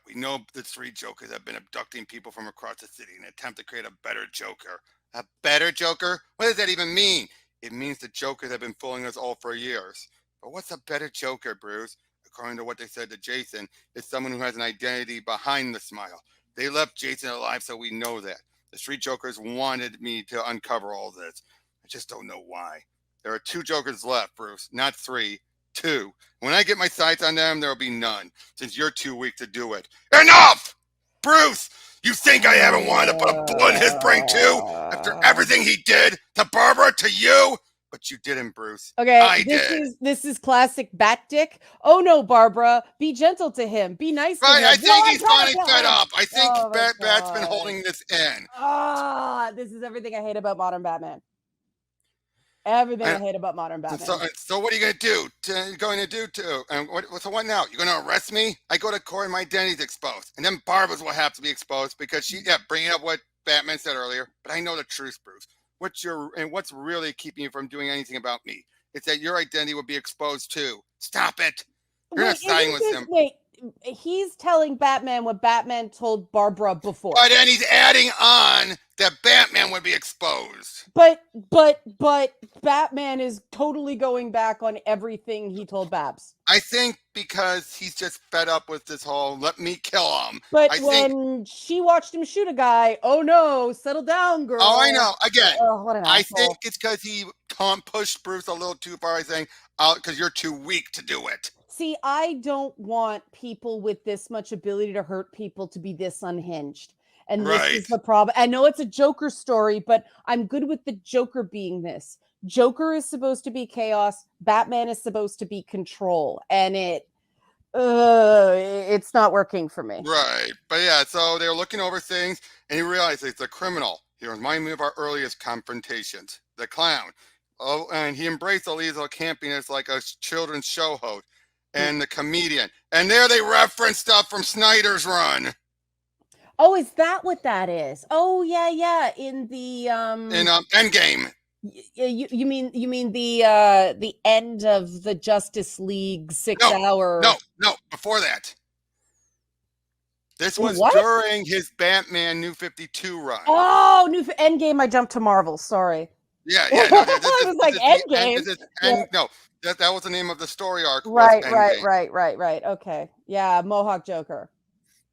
We know the 3 Jokers have been abducting people from across the city in an attempt to create a better Joker. A better Joker? What does that even mean? It means the Jokers have been fooling us all for years. But what's a better Joker, Bruce? According to what they said to Jason, is someone who has an identity behind the smile. They left Jason alive, so we know that. The 3 Jokers wanted me to uncover all this. I just don't know why. There are 2 Jokers left, Bruce, not 3. 2. When I get my sights on them, there will be none, since you're too weak to do it. Enough! Bruce, you think I haven't wanted to put a bullet in his brain too? After everything he did to Barbara, to you? But you didn't, Bruce. Okay, this is classic Bat Dick. Oh no, Barbara, be gentle to him. Be nice to him. I think he's finally fed up. I think Bat's been holding this in. This is everything I hate about modern Batman. Everything I hate about modern Batman. So what are you going to do? So what now? You're going to arrest me? I go to court and my identity's exposed. And then Barbara's will have to be exposed because bringing up what Batman said earlier. But I know the truth, Bruce. What's really keeping you from doing anything about me? It's that your identity will be exposed too. Stop it. You're not Wait, siding with him. wait, he's telling Batman what Batman told Barbara before. But then he's adding on that Batman would be exposed. But Batman is totally going back on everything he told Babs. I think because he's just fed up with this whole let me kill him. But when she watched him shoot a guy, oh no, settle down, girl. Oh, I know. Again, what an I asshole. think it's because he pushed Bruce a little too far, saying, because you're too weak to do it. See, I don't want people with this much ability to hurt people to be this unhinged. And this is the problem. I know it's a Joker story, but I'm good with the Joker being this. Joker is supposed to be chaos. Batman is supposed to be control. And it's not working for me. Right. But yeah, so they were looking over things, and he realized it's a criminal. He reminded me of our earliest confrontations. The clown. Oh, and he embraced Aliza campiness like a children's show host. And the comedian. And there they reference stuff from Snyder's Run. Oh, is that what that is? Oh, yeah. In the in Endgame. You mean the end of the Justice League 6 hour? No, before that. This was during his Batman New 52 run. Oh, Endgame. I jumped to Marvel. Sorry. Yeah. No, I was like Endgame. No, that was the name of the story arc. Right. Okay. Yeah, Mohawk Joker.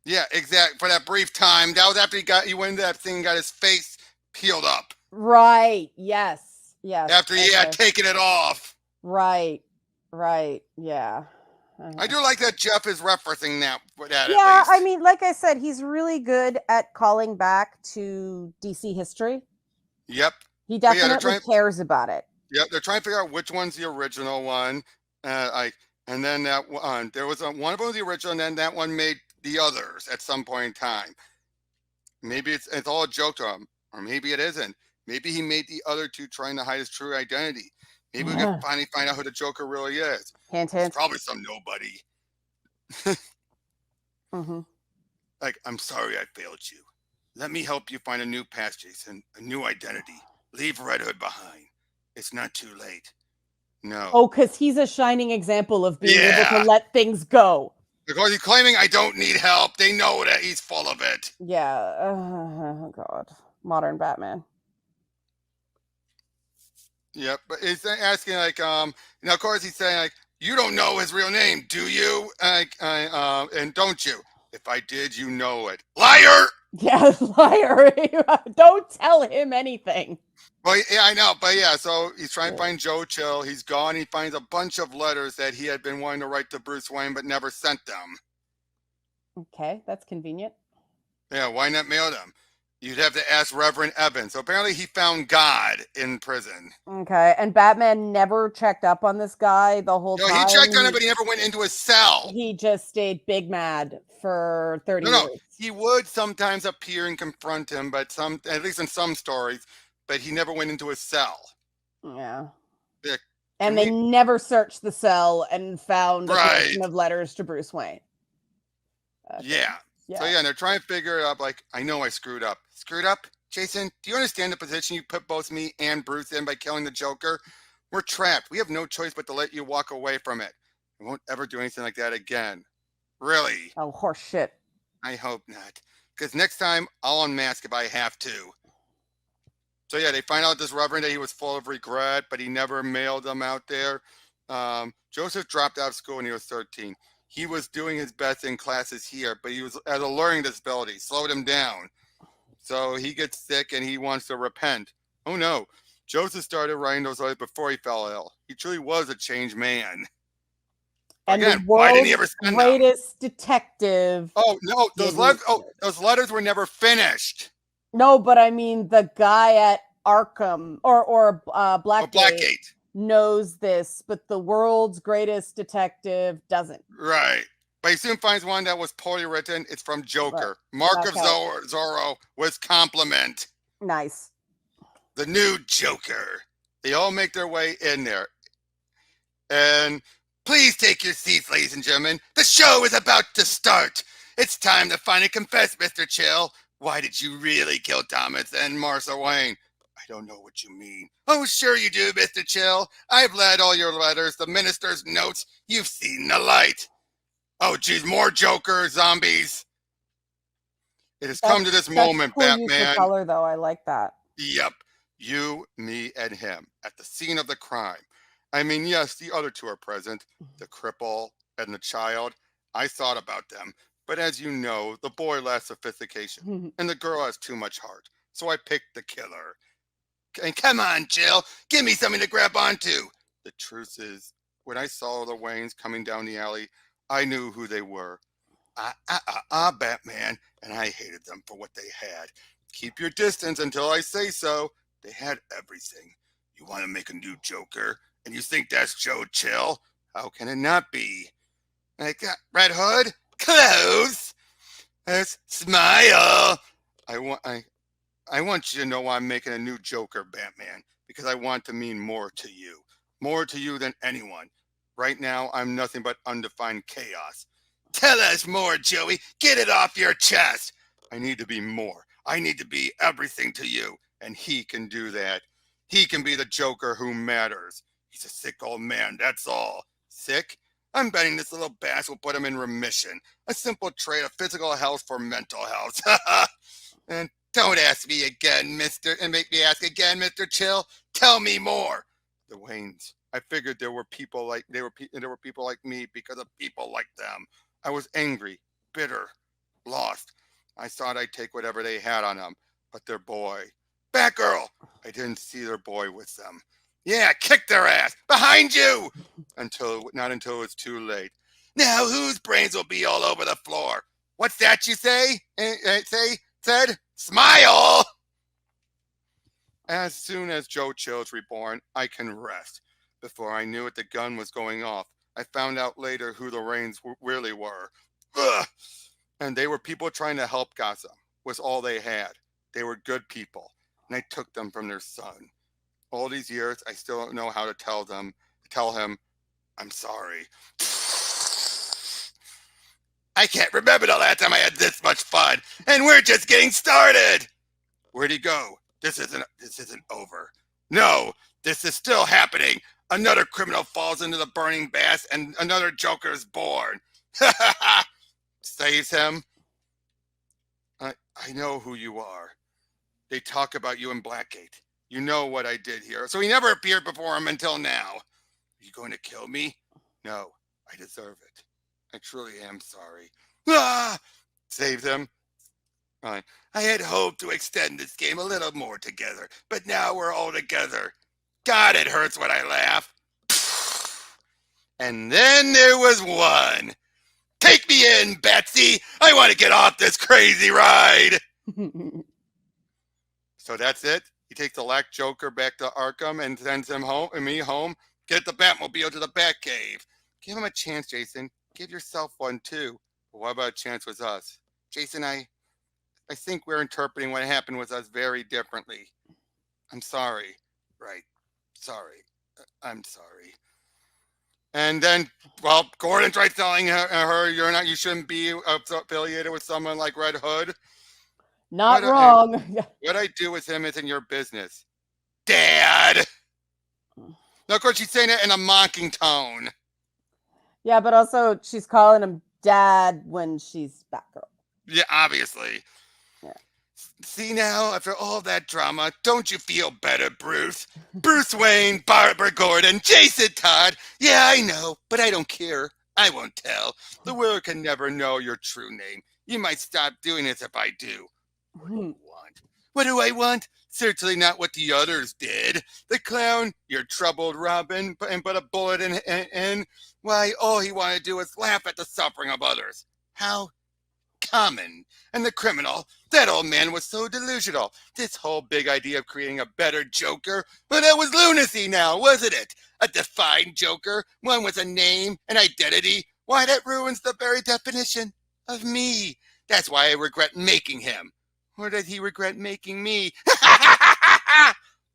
Yeah, exactly. For that brief time, that was after he went into that thing and got his face peeled up. Right. Yes. After he had taken it off. Right. Yeah. I do like that Geoff is referencing that. Yeah, I mean, like I said, he's really good at calling back to DC history. Yep. He definitely cares about it. Yep, they're trying to figure out which one's the original one. And then that one, there was one of them was the original, and then that one made the others at some point in time. Maybe it's all a joke to him, or maybe it isn't. Maybe he made the other two trying to hide his true identity. Maybe we can finally find out who the Joker really is. Hint. It's probably some nobody. Mm-hmm. Like, I'm sorry I failed you. Let me help you find a new path, Jason, a new identity. Leave Red Hood behind. It's not too late. No. Oh, because he's a shining example of being able to let things go. Because he's claiming I don't need help. They know that he's full of it. Yeah. Oh, God. Modern Batman. Yep. But he's asking, like, of course he's saying, like, you don't know his real name, do you? And don't you? If I did, you know it. Liar! Yeah, liar. Don't tell him anything. Well, yeah, I know. But yeah, so he's trying to find Joe Chill. He's gone. He finds a bunch of letters that he had been wanting to write to Bruce Wayne, but never sent them. Okay, that's convenient. Yeah, why not mail them? You'd have to ask Reverend Evans. So apparently he found God in prison. Okay, and Batman never checked up on this guy the whole time? No, he checked on him, but he never went into his cell. He just stayed big mad for 30 years. No, he would sometimes appear and confront him, but at least in some stories, but he never went into his cell. Yeah. And they never searched the cell and found a collection of letters to Bruce Wayne. Okay. Yeah. So yeah, and they're trying to figure it out. Like, I know I screwed up. Screwed up? Jason, do you understand the position you put both me and Bruce in by killing the Joker? We're trapped. We have no choice but to let you walk away from it. I won't ever do anything like that again. Really? Oh, horse shit. I hope not. Because next time, I'll unmask if I have to. So yeah, they find out this Reverend that he was full of regret, but he never mailed them out there. Joseph dropped out of school when he was 13. He was doing his best in classes here, but he was at a learning disability, slowed him down. So he gets sick and he wants to repent. Oh no, Joseph started writing those letters before he fell ill. He truly was a changed man. And again, why didn't he ever send greatest detective? Oh no, those letters were never finished. No, but I mean the guy at Arkham or Blackgate knows this, but the world's greatest detective doesn't. Right. But he soon finds one that was poorly written. It's from Joker. Right. Mark of Zorro was compliment. Nice. The new Joker. They all make their way in there. And please take your seats, ladies and gentlemen. The show is about to start. It's time to finally confess, Mr. Chill. Why did you really kill Thomas and Martha Wayne? I don't know what you mean. Oh, sure you do, Mr. Chill. I've read all your letters, the minister's notes. You've seen the light. Oh, geez, more Joker zombies. It has come to this That's moment, cool use of Batman. color, though. I like that. Yep. You, me, and him at the scene of the crime. I mean, yes, the other two are present, the cripple and the child. I thought about them. But as you know, the boy lacks sophistication, and the girl has too much heart. So I picked the killer. And come on, Jill, give me something to grab onto. The truth is, when I saw the Waynes coming down the alley, I knew who they were. Batman, and I hated them for what they had. Keep your distance until I say so. They had everything. You want to make a new Joker, and you think that's Joe Chill? How can it not be? I got Red Hood, close. Smile. I want. I want you to know I'm making a new Joker, Batman, because I want to mean more to you than anyone. Right now, I'm nothing but undefined chaos. Tell us more, Joey. Get it off your chest. I need to be more. I need to be everything to you, and he can do that. He can be the Joker who matters. He's a sick old man, that's all. Sick? I'm betting this little bass will put him in remission. A simple trade of physical health for mental health. And don't ask me again, make me ask again, Mr. Chill. Tell me more. The Waynes. I figured there were people like people like me because of people like them. I was angry, bitter, lost. I thought I'd take whatever they had on them, but their boy, Batgirl, I didn't see their boy with them. Yeah, kick their ass behind you. Not until it's too late. Now whose brains will be all over the floor? What's that you say? Said, smile! As soon as Joe Chill's reborn, I can rest. Before I knew it, the gun was going off. I found out later who the Rains really were. Ugh! And they were people trying to help Gotham. Was all they had. They were good people, and I took them from their son. All these years, I still don't know how to tell him, I'm sorry. I can't remember the last time I had this much fun, and we're just getting started. Where'd he go? This isn't over. No, this is still happening. Another criminal falls into the burning bath, and another Joker is born. Saves him. I know who you are. They talk about you in Blackgate. You know what I did here. So he never appeared before him until now. Are you going to kill me? No, I deserve it. I truly am sorry. Saved him. I had hoped to extend this game a little more together, but now we're all together. God, it hurts when I laugh. And then there was one. Take me in, Betsy. I want to get off this crazy ride. So that's it. He takes the Black Joker back to Arkham and sends him home and me home. Get the Batmobile to the Batcave. Give him a chance, Jason. Give yourself one too. But what about a chance with us? Jason, I think we're interpreting what happened with us very differently. I'm sorry. Right. Sorry. I'm sorry. And then, well, Gordon tried telling her you shouldn't be affiliated with someone like Red Hood. Not wrong. What I do with him isn't your business. Dad! Now, of course, she's saying it in a mocking tone. Yeah, but also she's calling him Dad when she's Batgirl. Yeah, obviously. Yeah. See now, after all that drama, don't you feel better, Bruce? Bruce Wayne, Barbara Gordon, Jason Todd. Yeah, I know, but I don't care. I won't tell. The world can never know your true name. You might stop doing this if I do. What do you want? What do I want? Certainly not what the others did. The clown, your troubled Robin, and put a bullet in. Why, all he wanted to do was laugh at the suffering of others. How common. And the criminal, that old man was so delusional. This whole big idea of creating a better Joker, well, that was lunacy now, wasn't it? A defined Joker, one with a name, an identity. Why, that ruins the very definition of me. That's why I regret making him. Or did he regret making me?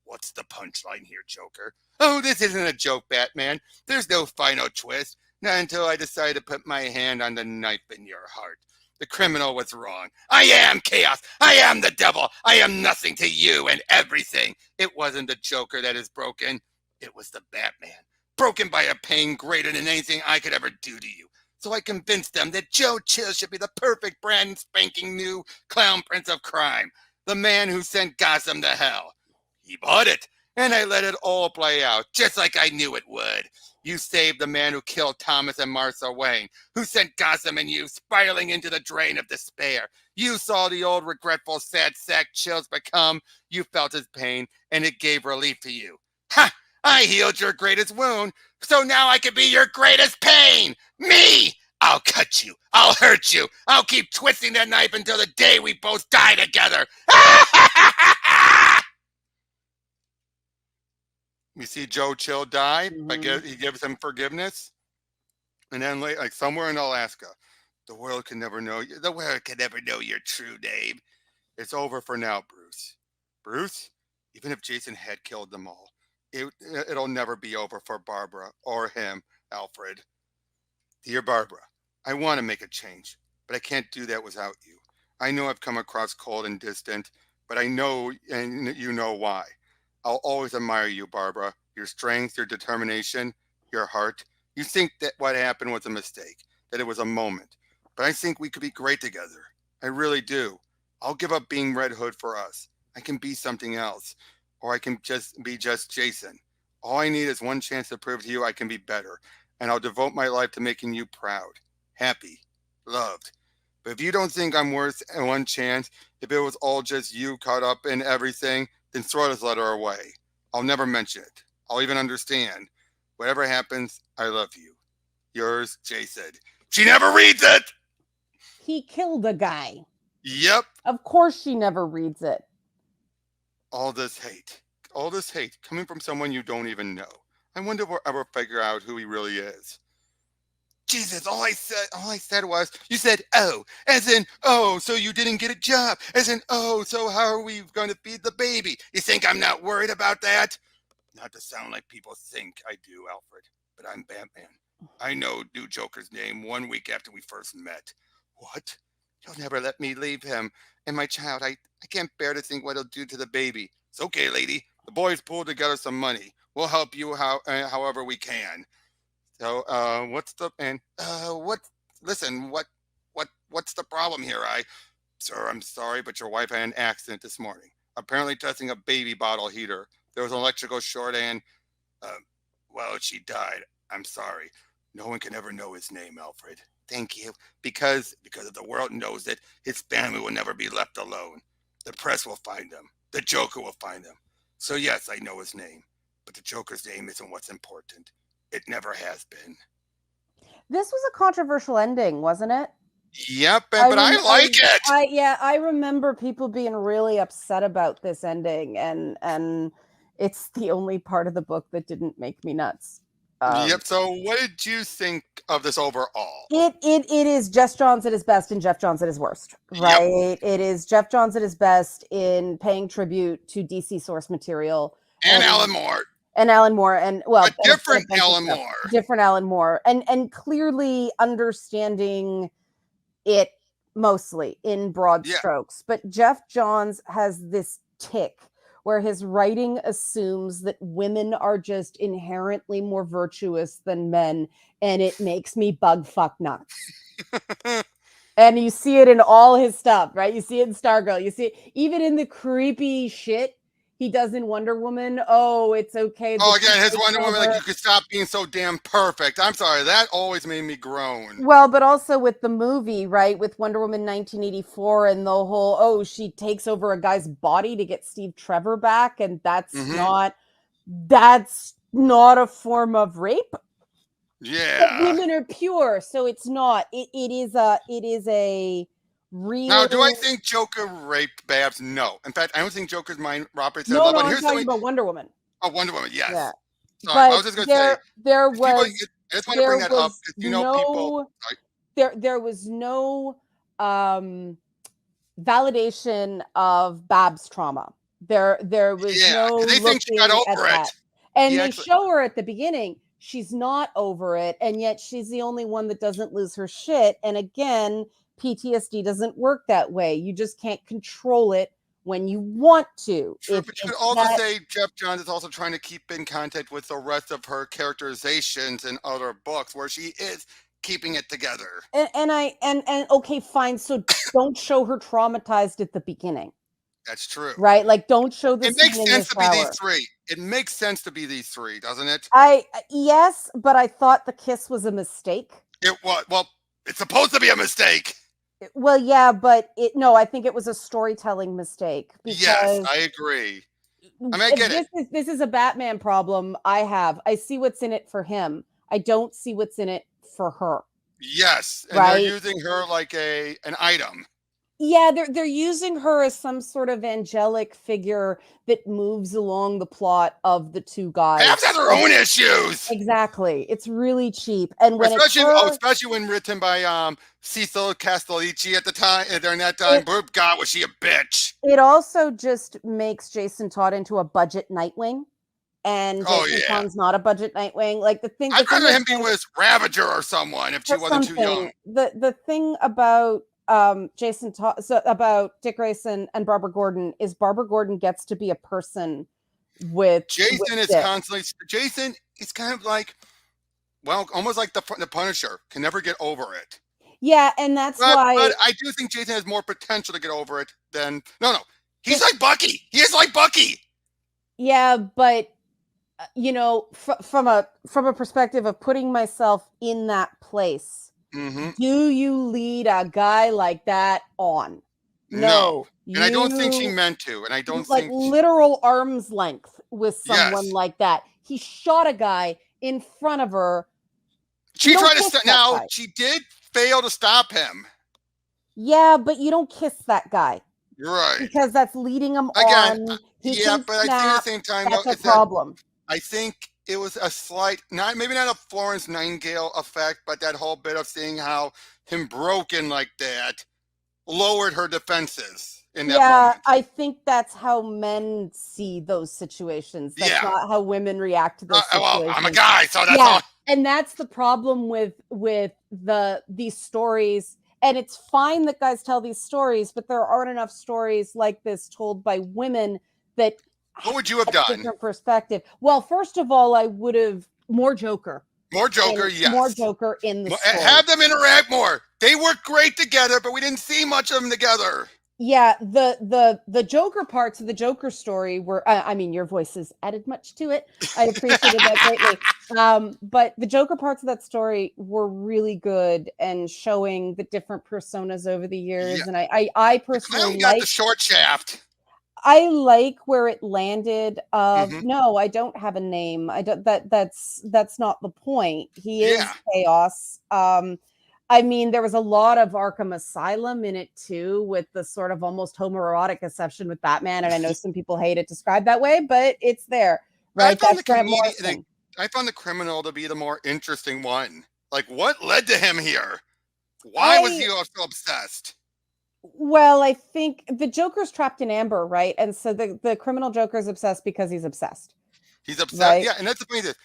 What's the punchline here, Joker? Oh, this isn't a joke, Batman. There's no final twist. Not until I decide to put my hand on the knife in your heart. The criminal was wrong. I am chaos. I am the devil. I am nothing to you and everything. It wasn't the Joker that is broken. It was the Batman. Broken by a pain greater than anything I could ever do to you. So I convinced them that Joe Chill should be the perfect brand spanking new clown prince of crime. The man who sent Gotham to hell. He bought it, and I let it all play out, just like I knew it would. You saved the man who killed Thomas and Martha Wayne, who sent Gotham and you spiraling into the drain of despair. You saw the old regretful sad sack Chills become. You felt his pain, and it gave relief to you. Ha! I healed your greatest wound, so now I can be your greatest pain. Me! I'll cut you. I'll hurt you. I'll keep twisting that knife until the day we both die together. You see Joe Chill die, but he gives him forgiveness. And then, like somewhere in Alaska, the world can never know you. The world can never know your true name. It's over for now, Bruce. Bruce, even if Jason had killed them all, it'll never be over for Barbara or him, Alfred. Dear Barbara, I want to make a change, but I can't do that without you. I know I've come across cold and distant, but I know, and you know why. I'll always admire you, Barbara. Your strength, your determination, your heart. You think that what happened was a mistake, that it was a moment. But I think we could be great together. I really do. I'll give up being Red Hood for us. I can be something else. Or I can just be Jason. All I need is one chance to prove to you I can be better. And I'll devote my life to making you proud, happy, loved. But if you don't think I'm worth one chance, if it was all just you caught up in everything, then throw this letter away. I'll never mention it. I'll even understand. Whatever happens, I love you. Yours, Jason. She never reads it! He killed a guy. Yep. Of course she never reads it. All this hate coming from someone you don't even know. I wonder if we'll ever figure out who he really is. Jesus, all I said was, you said, oh, as in, oh, so you didn't get a job. As in, oh, so how are we going to feed the baby? You think I'm not worried about that? Not to sound like people think I do, Alfred, but I'm Batman. I know new Joker's name 1 week after we first met. What? You'll never let me leave him. And my child, I can't bear to think what he'll do to the baby. It's okay, lady. The boys pulled together some money. We'll help you however we can. So, what's the problem here? Sir, I'm sorry, but your wife had an accident this morning. Apparently testing a baby bottle heater. There was an electrical short and, she died. I'm sorry. No one can ever know his name, Alfred. Thank you. Because if the world knows it, his family will never be left alone. The press will find him. The Joker will find him. So yes, I know his name. But the Joker's name isn't what's important. It never has been. This was a controversial ending, wasn't it? Yep, but I like it. I remember people being really upset about this ending, and it's the only part of the book that didn't make me nuts. Yep. So, what did you think of this overall? It is Geoff Johns at his best and Geoff Johns at his worst, right? Yep. It is Geoff Johns at his best in paying tribute to DC source material and Alan Moore. And Alan Moore, and well, different Alan Moore. Different Alan Moore, and clearly understanding it mostly in broad strokes. But Geoff Johns has this tick where his writing assumes that women are just inherently more virtuous than men, and it makes me bug fuck nuts. And you see it in all his stuff, right? You see it in Stargirl. You see it even in the creepy shit he does in Wonder Woman. Oh, it's okay. Oh, again, his Wonder Woman, like, you could stop being so damn perfect. I'm sorry, that always made me groan. Well, but also with the movie, right, with Wonder Woman 1984 and the whole, she takes over a guy's body to get Steve Trevor back, and that's not a form of rape. Yeah. But women are pure, so it's not. It is a real... Now, do I think Joker raped Babs? No. In fact, I don't think Joker's mind operates that No, level. I'm talking about Wonder Woman. Oh, Wonder Woman, yes. Yeah. Sorry, but I was just going to say. There was... I just want to bring that up because people... There was no validation of Babs' trauma. There was no they think she got over it. That. And they show her at the beginning, she's not over it, and yet she's the only one that doesn't lose her shit. And again, PTSD doesn't work that way. You just can't control it when you want to. True, If but you could it's also that, say Geoff Johns is also trying to keep in contact with the rest of her characterizations in other books where she is keeping it together. and okay, fine. So don't show her traumatized at the beginning, That's true. right? Like, don't show the It scene makes in the sense to be these shower. three. It makes sense to be these three, doesn't it? Yes, but I thought the kiss was a mistake. It was, well, it's supposed to be a mistake. Well, yeah, but no, I think it was a storytelling mistake Yes, because I agree. I mean, I get it. if this is a Batman problem I see what's in it for him. I don't see what's in it for her. Yes, and they're Right? using her like an item. Yeah, they're using her as some sort of angelic figure that moves along the plot of the two guys. Half has her own issues. Exactly. It's really cheap. And when especially when written by Cecil Castellici at the time, during that time, God, was she a bitch. It also just makes Jason Todd into a budget Nightwing. And Jason Todd's not a budget Nightwing. Like I'd rather him be with Ravager or someone if she wasn't too young. The thing about Jason Todd, about Dick Grayson and Barbara Gordon is Barbara Gordon gets to be a person with Jason with is constantly. Jason is kind of like, well, almost like the Punisher, can never get over it. Yeah, and that's why. But I do think Jason has more potential to get over it than no. He's like Bucky. He is like Bucky. Yeah, but you know, from a perspective of putting myself in that place. Mm-hmm. Do you lead a guy like that on? No. And I don't think she meant to. And I don't like think literal arm's length with someone like that. He shot a guy in front of her. She tried to stop. Now she did fail to stop him. Yeah, but you don't kiss that guy. You're right. Because that's leading him on. He can but I think at the same time, that's a problem. I think it was a slight, maybe not a Florence Nightingale effect, but that whole bit of seeing how him broken like that lowered her defenses in that moment. I think that's how men see those situations. That's not how women react to those situations. Well, I'm a guy, so that's all. And that's the problem with these stories. And it's fine that guys tell these stories, but there aren't enough stories like this told by women that. What would you have done? Different perspective. Well, first of all, I would have more Joker. More Joker, yes. More Joker in the story. Have them interact more. They work great together, but we didn't see much of them together. Yeah, the Joker parts of the Joker story were. I mean, your voices added much to it. I appreciated that greatly. But the Joker parts of that story were really good and showing the different personas over the years. Yeah. And I personally got the short shaft. I like where it landed. No, I don't have a name. I don't. That's not the point. He is chaos. I mean, there was a lot of Arkham Asylum in it too, with the sort of almost homoerotic obsession with Batman. And I know some people hate it described that way, but it's there, right? I found the criminal to be the more interesting one. Like, what led to him here? Why was he so obsessed? Well, I think the Joker's trapped in amber, right? And so the criminal Joker is obsessed because he's obsessed. He's obsessed, right? Yeah. And that's the thing that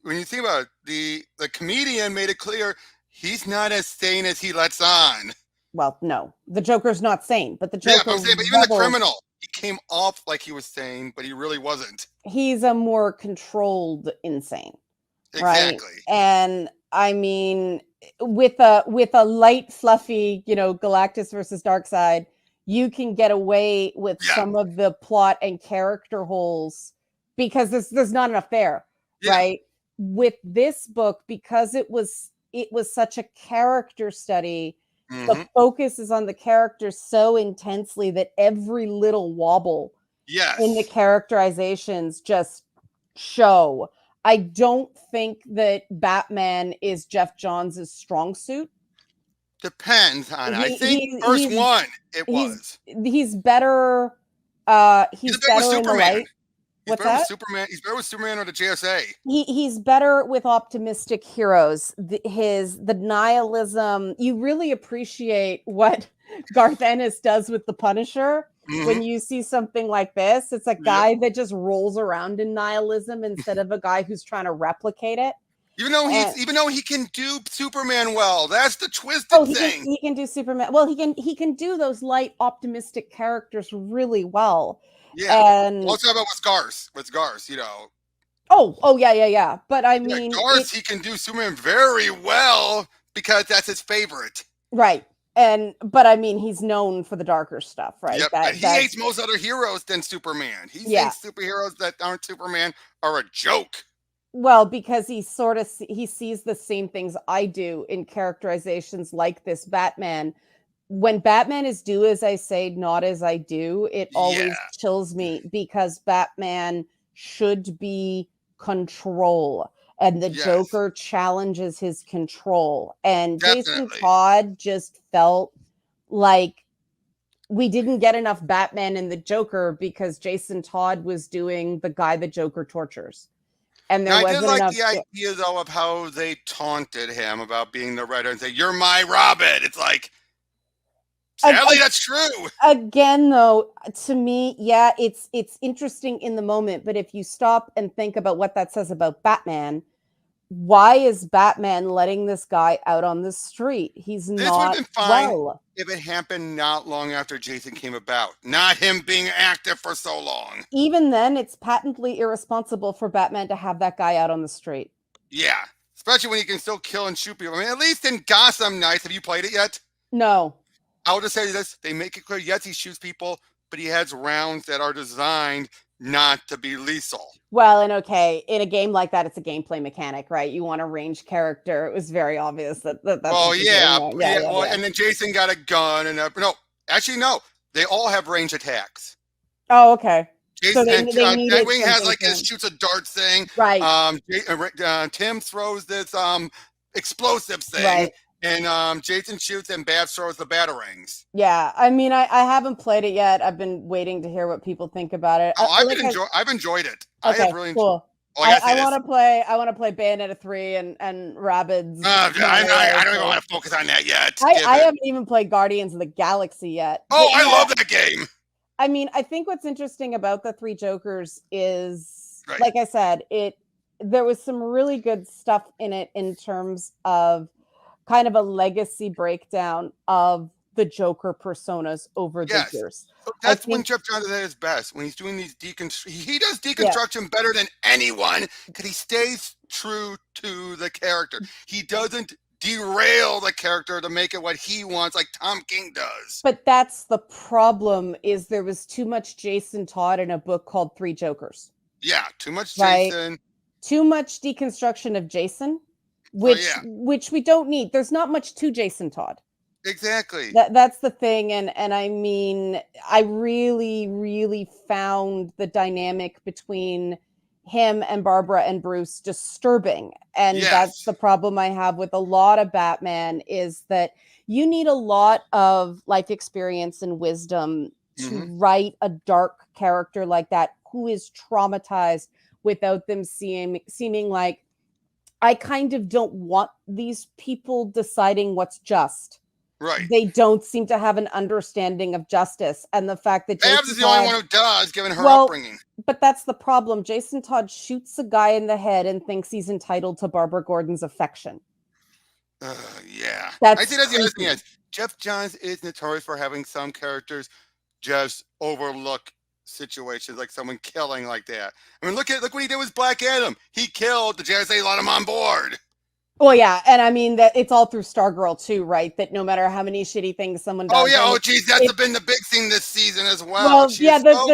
when you think about it, the comedian made it clear he's not as sane as he lets on. Well, no, the Joker's not sane, but the Joker. Yeah, but even the criminal, he came off like he was sane, but he really wasn't. He's a more controlled insane, exactly. Right? And I mean, with a light, fluffy, Galactus versus Darkseid, you can get away with some of the plot and character holes because there's not enough there, right? With this book, because it was such a character study, the focus is on the characters so intensely that every little wobble in the characterizations just show. I don't think that Batman is Geoff Johns' strong suit. Depends on it. I think first one it was. He's better. He's better in the light. What's that? Superman. He's better with Superman or the JSA. He's better with optimistic heroes. The nihilism. You really appreciate what Garth Ennis does with the Punisher. When you see something like this, it's a guy that just rolls around in nihilism instead of a guy who's trying to replicate it. Even though he can do Superman well, that's the twisted Oh, thing. he can do Superman. Well, he can do those light, optimistic characters really well. Yeah. And Let's talk about with Garth, you know. oh yeah. But I Yeah, mean it Garth, he can do Superman very well because that's his favorite. right. And but I mean he's known for the darker stuff, right? Yep, and he hates That's most other heroes than Superman. He yeah. thinks superheroes that aren't Superman are a joke. Well, because he sort of he sees the same things I do in characterizations like this Batman. When Batman is do as I say, not as I do, it Yeah, always chills me because Batman should be control and the yes, Joker challenges his control. And Jason definitely. Todd just felt like we didn't get enough Batman in the Joker because Jason Todd was doing the guy the Joker tortures. And Now, there I did wasn't like enough. the idea, though, of how they taunted him about being the writer and say, "You're my Robin." It's like, sadly, that's true. Again, though, to me, yeah, it's interesting in the moment, but if you stop and think about what that says about Batman, why is Batman letting this guy out on the street? He's This would have not been fine well. if it happened not long after Jason came about, not him being active for so long. Even then, it's patently irresponsible for Batman to have that guy out on the street. Yeah, especially when he can still kill and shoot people. I mean, at least in Gotham Knights, have you played it yet? No. I'll just say this: they make it clear. Yes, he shoots people, but he has rounds that are designed not to be lethal. Well, and okay, in a game like that, it's a gameplay mechanic, right? You want a ranged character. It was very obvious that's Well, what you're yeah, doing there. yeah. Well, and then Jason got a gun, and no, actually, no. They all have range attacks. Oh, okay. So Jason they and needed Nightwing has something like to this shoots a dart thing. right, Tim throws this explosive thing, right. and Jason shoots and Babs throws the batarangs. Yeah, I mean, I haven't played it yet. I've been waiting to hear what people think about it. Oh, I've enjoyed it. I have Okay, really enjoyed. cool. Oh, I gotta say I this. want to play. I want to play Bayonetta 3 and Rabbids. I don't even want to focus on that yet. I haven't even played Guardians of the Galaxy yet. Oh, But I yeah, love that game. I mean, I think what's interesting about the Three Jokers is, Right. like I said, there was some really good stuff in it in terms of kind of a legacy breakdown of the Joker personas over the Yes. years. So I that's when think, Geoff Johns is at his best. When he's doing these he does yeah, deconstruction better than anyone because he stays true to the character. He doesn't derail the character to make it what he wants, like Tom King does. but that's the problem. Is there was too much Jason Todd in a book called Three Jokers, Yeah, too much right? Jason. Too much deconstruction of Jason, Oh yeah, which we don't need. There's not much to Jason Todd. exactly. That's the thing, and I mean, I really found the dynamic between him and Barbara and Bruce disturbing, and that's Yes. the problem I have with a lot of Batman is that you need a lot of life experience and wisdom to Mm-hmm. write a dark character like that who is traumatized without them seeming like I kind of don't want these people deciding what's just. Right. They don't seem to have an understanding of justice, and the fact that Babs Jason is the only Todd, one who does, given her well, upbringing. but that's the problem. Jason Todd shoots a guy in the head and thinks he's entitled to Barbara Gordon's affection. Yeah. I That's think that's the other thing creepy. is Geoff Johns is notorious for having some characters just overlook situations like someone killing like that. I mean, look what he did with Black Adam. He killed the JSA, let him on board. Well, yeah, and I mean that it's all through Stargirl too, right? That no matter how many shitty things someone Oh does, yeah. and Oh geez, that's it been the big thing this season as well. well, She yeah, is so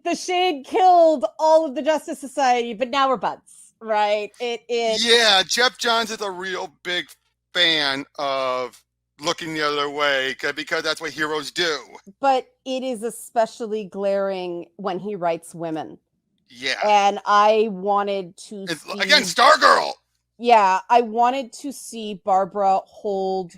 the shade killed all of the Justice Society, but now we're buds, right? Yeah, Geoff Johns is a real big fan of looking the other way because that's what heroes do. but it is especially glaring when he writes women. Yeah. And I wanted to Again, see, Stargirl. yeah, I wanted to see Barbara hold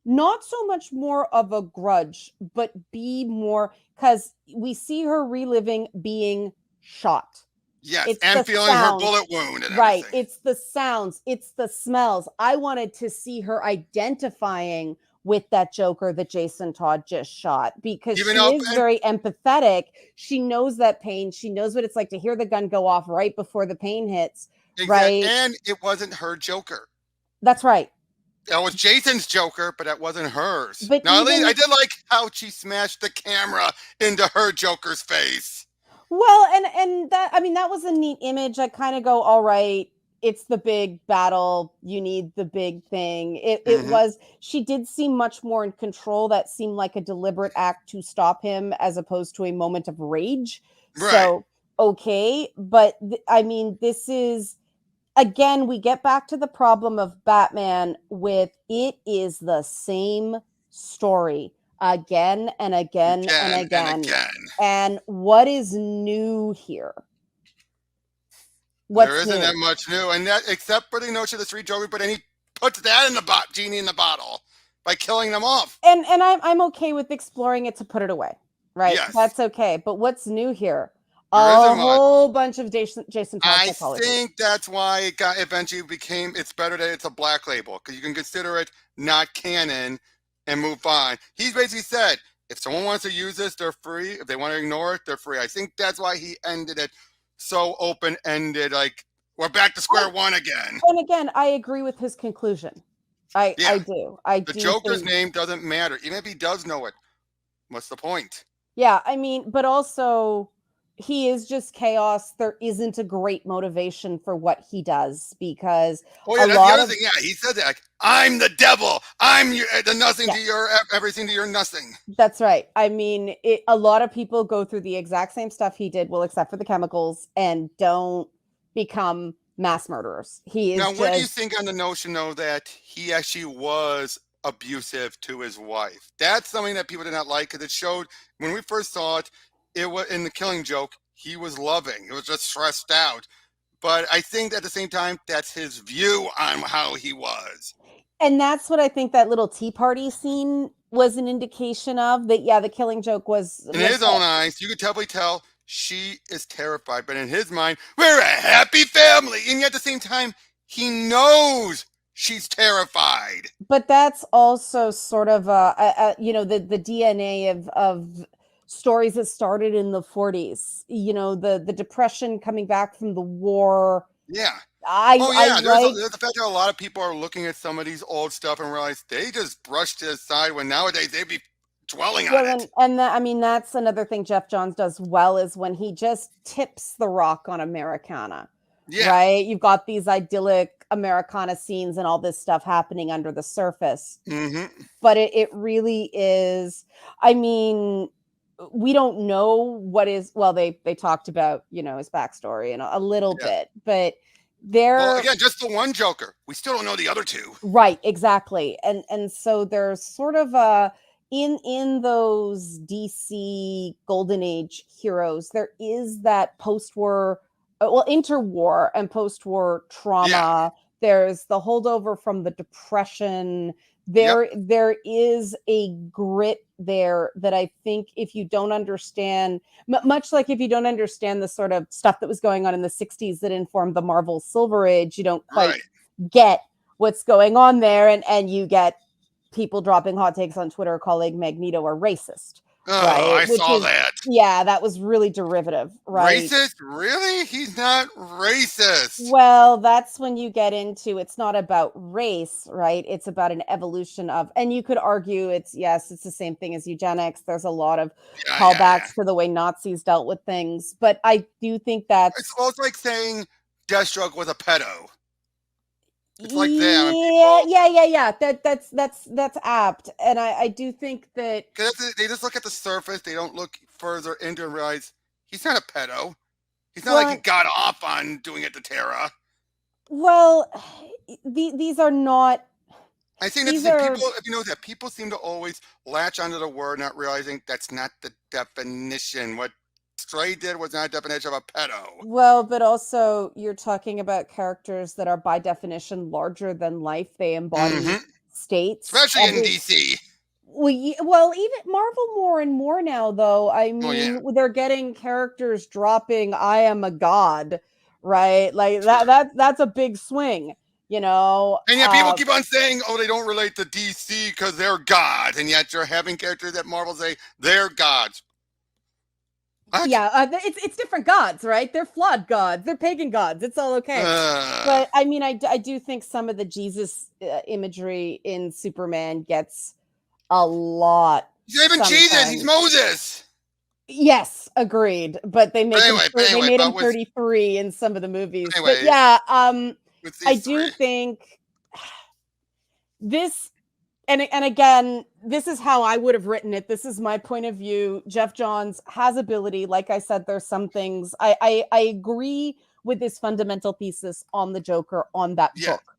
not so much more of a grudge, but be more because we see her reliving being shot. Yes, It's and the feeling her sound, bullet wound and right? everything. It's the sounds, it's the smells. I wanted to see her identifying with that Joker that Jason Todd just shot because Even she though, is very empathetic. She knows that pain. She knows what it's like to hear the gun go off right before the pain hits. Exactly. right? And it wasn't her Joker. That's right. That was Jason's Joker, but that wasn't hers. But Now, at least I even did like how she smashed the camera into her Joker's face. well, and that I mean that was a neat image. I kind of go, all right, it's the big battle. You need the big thing. It Mm-hmm. was she did seem much more in control. That seemed like a deliberate act to stop him as opposed to a moment of rage. Right. So okay, but I mean this is again, we get back to the problem of Batman with it is the same story again and again and Again and again. again. And what is new here? There What's isn't that new? much new, and that except for the notion of the three Joker, but then he puts that in the genie in the bottle by killing them off. And I'm okay with exploring it to put it away, right? Yes, That's okay. But what's new here? there A isn't much. whole bunch of Jason Todd I psychology. think that's why it got eventually became. It's better that it's a black label because you can consider it not canon and move on. He's basically said if someone wants to use this, they're free. If they want to ignore it, they're free. I think that's why he ended it so open ended. Like we're back to I, square one again. and again, I agree with his conclusion. I Yeah, I do. I the do Joker's think name doesn't matter, even if he does know it. What's the point? yeah, I mean, but also he is just chaos. There isn't a great motivation for what he does because Oh a yeah, that's the lot other of thing. Yeah, he said that. Like, I'm the devil. I'm your, the nothing yeah, to your everything to your nothing. that's right. I mean, a lot of people go through the exact same stuff he did, well, except for the chemicals, and don't become mass murderers. He is Now, where do you just think on the notion though that he actually was abusive to his wife? That's something that people did not like because it showed when we first saw it. It was in the Killing Joke. He was loving. It was just stressed out. But I think at the same time, that's his view on how he was. and that's what I think that little tea party scene was an indication of that yeah, the killing joke In his own eyes, you could definitely tell she is terrified. But in his mind, we're a happy family. And yet at the same time, he knows she's terrified. but that's also sort of you know the DNA of stories that started in the 40s, you know, the depression coming back from the war. Yeah. I Oh I yeah, like there's the fact that a lot of people are looking at some of these old stuff and realize they just brushed it aside when nowadays they'd be dwelling on well it. and that, I mean that's another thing Geoff Johns does well is when he just tips the rock on Americana, Yeah. right? You've got these idyllic Americana scenes and all this stuff happening under the surface, Mm-hmm. but it really is. I mean, we don't know what is well they talked about, you know, his backstory and a little Yeah. bit, but Well, they're again, just the one Joker. We still don't know the other two. right, exactly. And so there's sort of a in those DC golden age heroes there is that post-war well interwar and post-war Yeah. trauma. There's the holdover from the depression. Yep. There is a grit there that I think if you don't understand much like if you don't understand the sort of stuff that was going on in the 60s that informed the Marvel Silver Age, you don't quite Right. get what's going on there, and you get people dropping hot takes on Twitter calling Magneto a racist, Oh, right? I Which saw is that. yeah, that was really derivative, right? Racist? Really? He's not racist. Well, that's when you get into it's not about race, right? It's about an evolution of, and you could argue it's yes, it's the same thing as eugenics. There's a lot of Yeah, yeah, yeah. callbacks to the way Nazis dealt with things, but I do think that's It's like saying Deathstroke was a pedo. It's like that when yeah, people yeah. That's apt, and I do think that because they just look at the surface. They don't look further into and realize he's not a pedo. He's not like he well, got off on doing it to Tara. well, these are not. I think that's These the thing. are People, if you know that, people seem to always latch onto the word, not realizing that's not the definition. What Stray did was not a definition of a pedo. well, but also you're talking about characters that are by definition larger than life. They embody Mm-hmm. states. Especially in DC. Well, even Marvel more and more now, though. I Oh yeah, mean, they're getting characters dropping "I am a god," right? Like true. that's a big swing, you know. And yet people keep on saying, oh, they don't relate to DC because they're gods. And yet you're having characters that Marvel say they're gods. What? Yeah, it's different gods, right? They're flawed gods. They're pagan gods. It's all okay. Uh, But I mean, I do think some of the Jesus imagery in Superman gets a lot he's not even Jesus. He's sometimes. Moses. Yes, agreed. But they make him But they anyway, made him but with 33 in some of the movies. But anyways, yeah, with I these do three. think this and again, this is how I would have written it. This is my point of view. Geoff Johns has ability. Like I said, there's some things I agree with this fundamental thesis on the Joker on that Yeah, book.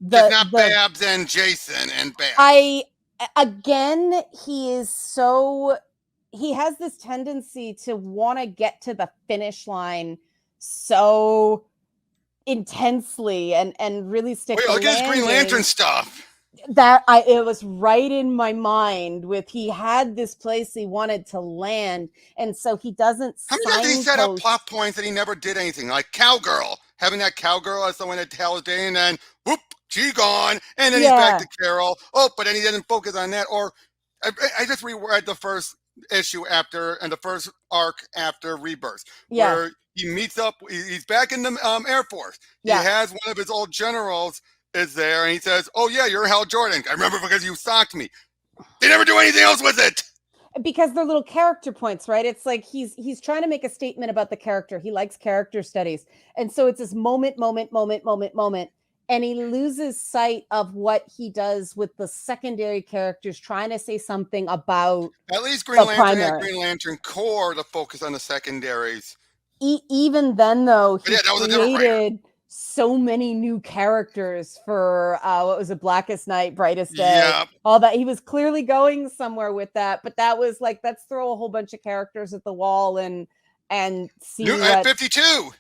just not The Babs and Jason and Babs. I again, he has this tendency to want to get to the finish line so intensely and really stick Wait, the look at his Green Lantern landing stuff. that it was right in my mind with he had this place he wanted to land, and so he doesn't How many times did he set up signpost. plot points that he never did anything? Like Cowgirl, having that Cowgirl as someone that tells day, and then whoop, she gone, and then he's back Yeah, to Carol. Oh, but then he didn't focus on that. Or I just reread the first issue after and the first arc after Rebirth, yeah, where he meets up. He's back in the Air Force. He yeah. has one of his old generals is there, and he says, "Oh yeah, you're Hal Jordan. I remember because you socked me." They never do anything else with it. Because they're little character points, right? It's like he's trying to make a statement about the character. He likes character studies, and so it's this moment, and he loses sight of what he does with the secondary characters, trying to say something about At least Green the Lantern had primary. Green Lantern Corps to focus on the secondaries. Even then, though, But he yeah, that was a different writer. created so many new characters for what was it, Blackest Night, Brightest Day, Yeah. all that. He was clearly going somewhere with that, but that was like, let's throw a whole bunch of characters at the wall and see At what, 52.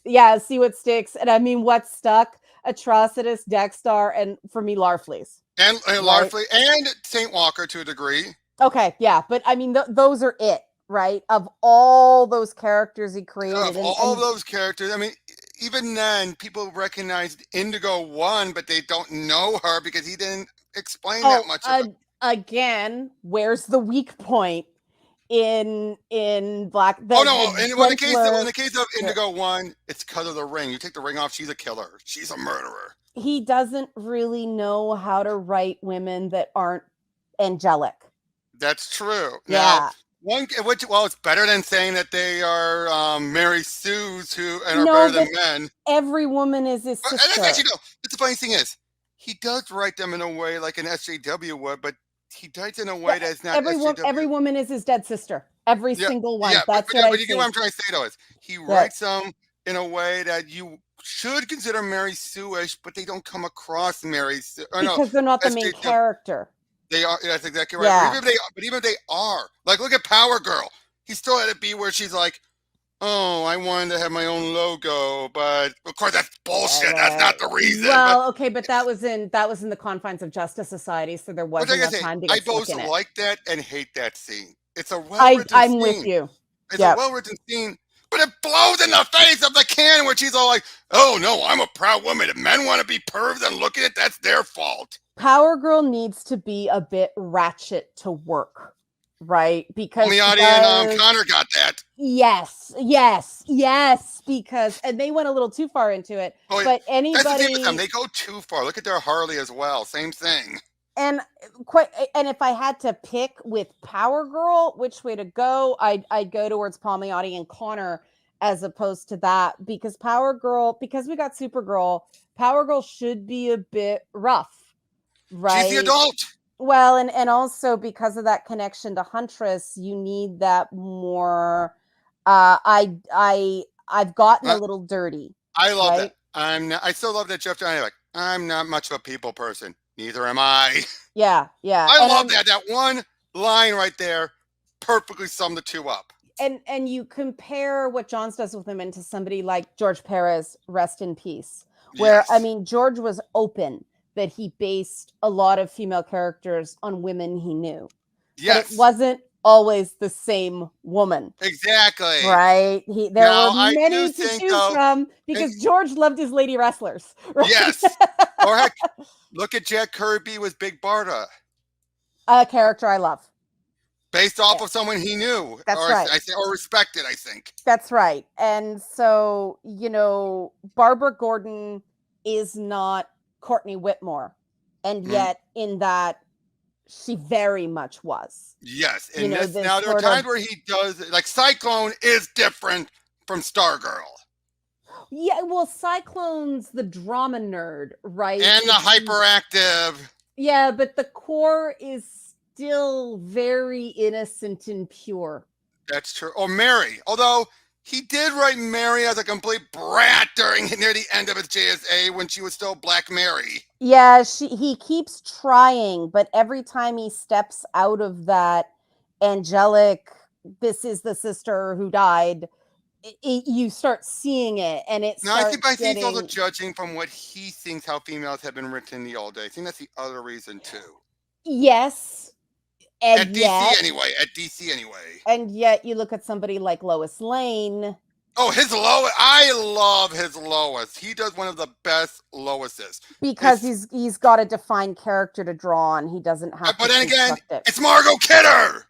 yeah, see what sticks. And I mean, what stuck? Atrocitus, Dexter, and for me, Larfleeze. And Right? Larfleet and St. Walker to a degree. Okay, yeah, but I mean, those are it, right? Of all those characters he created, Of all of those characters, I mean, even then, people recognized Indigo 1, but they don't know her because he didn't explain that much of it. Again, where's the weak point in Black? Oh no! And in Gentler, the case of Indigo 1, it's because of the ring. You take the ring off, she's a killer. She's a murderer. he doesn't really know how to write women that aren't angelic. That's true. Now, Yeah. it's better than saying that they are Mary Sue's and are No, better than but men. every woman is his And sister. that's actually no. But the funny thing is, he does write them in a way like an SJW would, but he writes in a way that's not SJW. Every woman is his dead sister. Every Yeah, single one. yeah, That's what I but you get what see. I'm trying to say though is he Yeah. writes them in a way that you should consider Mary Sue-ish, but they don't come across Mary Sue. Or no, Because they're not the main SJW. character. They are. That's exactly right. Yeah. But even if they are, like, look at Power Girl. He still had it be where she's like, "Oh, I wanted to have my own logo," but of course that's bullshit. That's not the reason. Well, okay, but that was in the confines of Justice Society, so there But wasn't like I enough say, time to I get stuck both in it. like that and hate that scene. It's a well-written I'm scene. with you. It's a well-written scene, but it blows in the face of the can where she's all like, "Oh no, I'm a proud woman. If men want to be pervs and look at it, that's their fault." Power Girl needs to be a bit ratchet to work, right? Because Miati and Connor got that. Yes, because and they went a little too far into it. Oh, but that's the thing with anybody, them. They go too far. Look at their Harley as well. Same thing. and if I had to pick with Power Girl, which way to go, I'd go towards Palmiotti and Connor as opposed to that, because Power Girl, because we got Supergirl, Power Girl should be a bit rough, right? She's the adult. Well, and also because of that connection to Huntress, you need that more. I've gotten a little dirty. I love that. I still love that Geoff Johns. Like, I'm not much of a people person. Neither am I. Yeah. I love that. That one line right there perfectly summed the two up. And you compare what Johns does with women to somebody like George Perez, rest in peace. Where Yes. I mean, George was open that he based a lot of female characters on women he knew. Yes. But it wasn't always the same woman. Exactly. Right. There were many to choose from because George loved his lady wrestlers. Right? Yes. Or heck, look at Jack Kirby with Big Barda. A character I love. based off of someone he knew That's right. or respected, I think. That's right. And so, Barbara Gordon is not Courtney Whitmore. And yet, in that, she very much was. Yes, and this This now there are sort of. times where he does like Cyclone is different from Stargirl. Yeah, well, Cyclone's the drama nerd, right? And the hyperactive. Yeah, but the core is still very innocent and pure. That's true. Or Mary, although he did write Mary as a complete brat near the end of his JSA when she was still Black Mary. Yeah, he keeps trying, but every time he steps out of that angelic, this is the sister who died, you start seeing it, and it Now, I starts think getting. he's also judging from what he thinks how females have been written in the old days. I think that's the other reason too. Yes, and At yet, DC anyway. and yet you look at somebody like Lois Lane. Oh, his Lois! I love his Lois. He does one of the best Loises Because he's got a defined character to draw on. He doesn't have. But then again, it's Margot Kidder.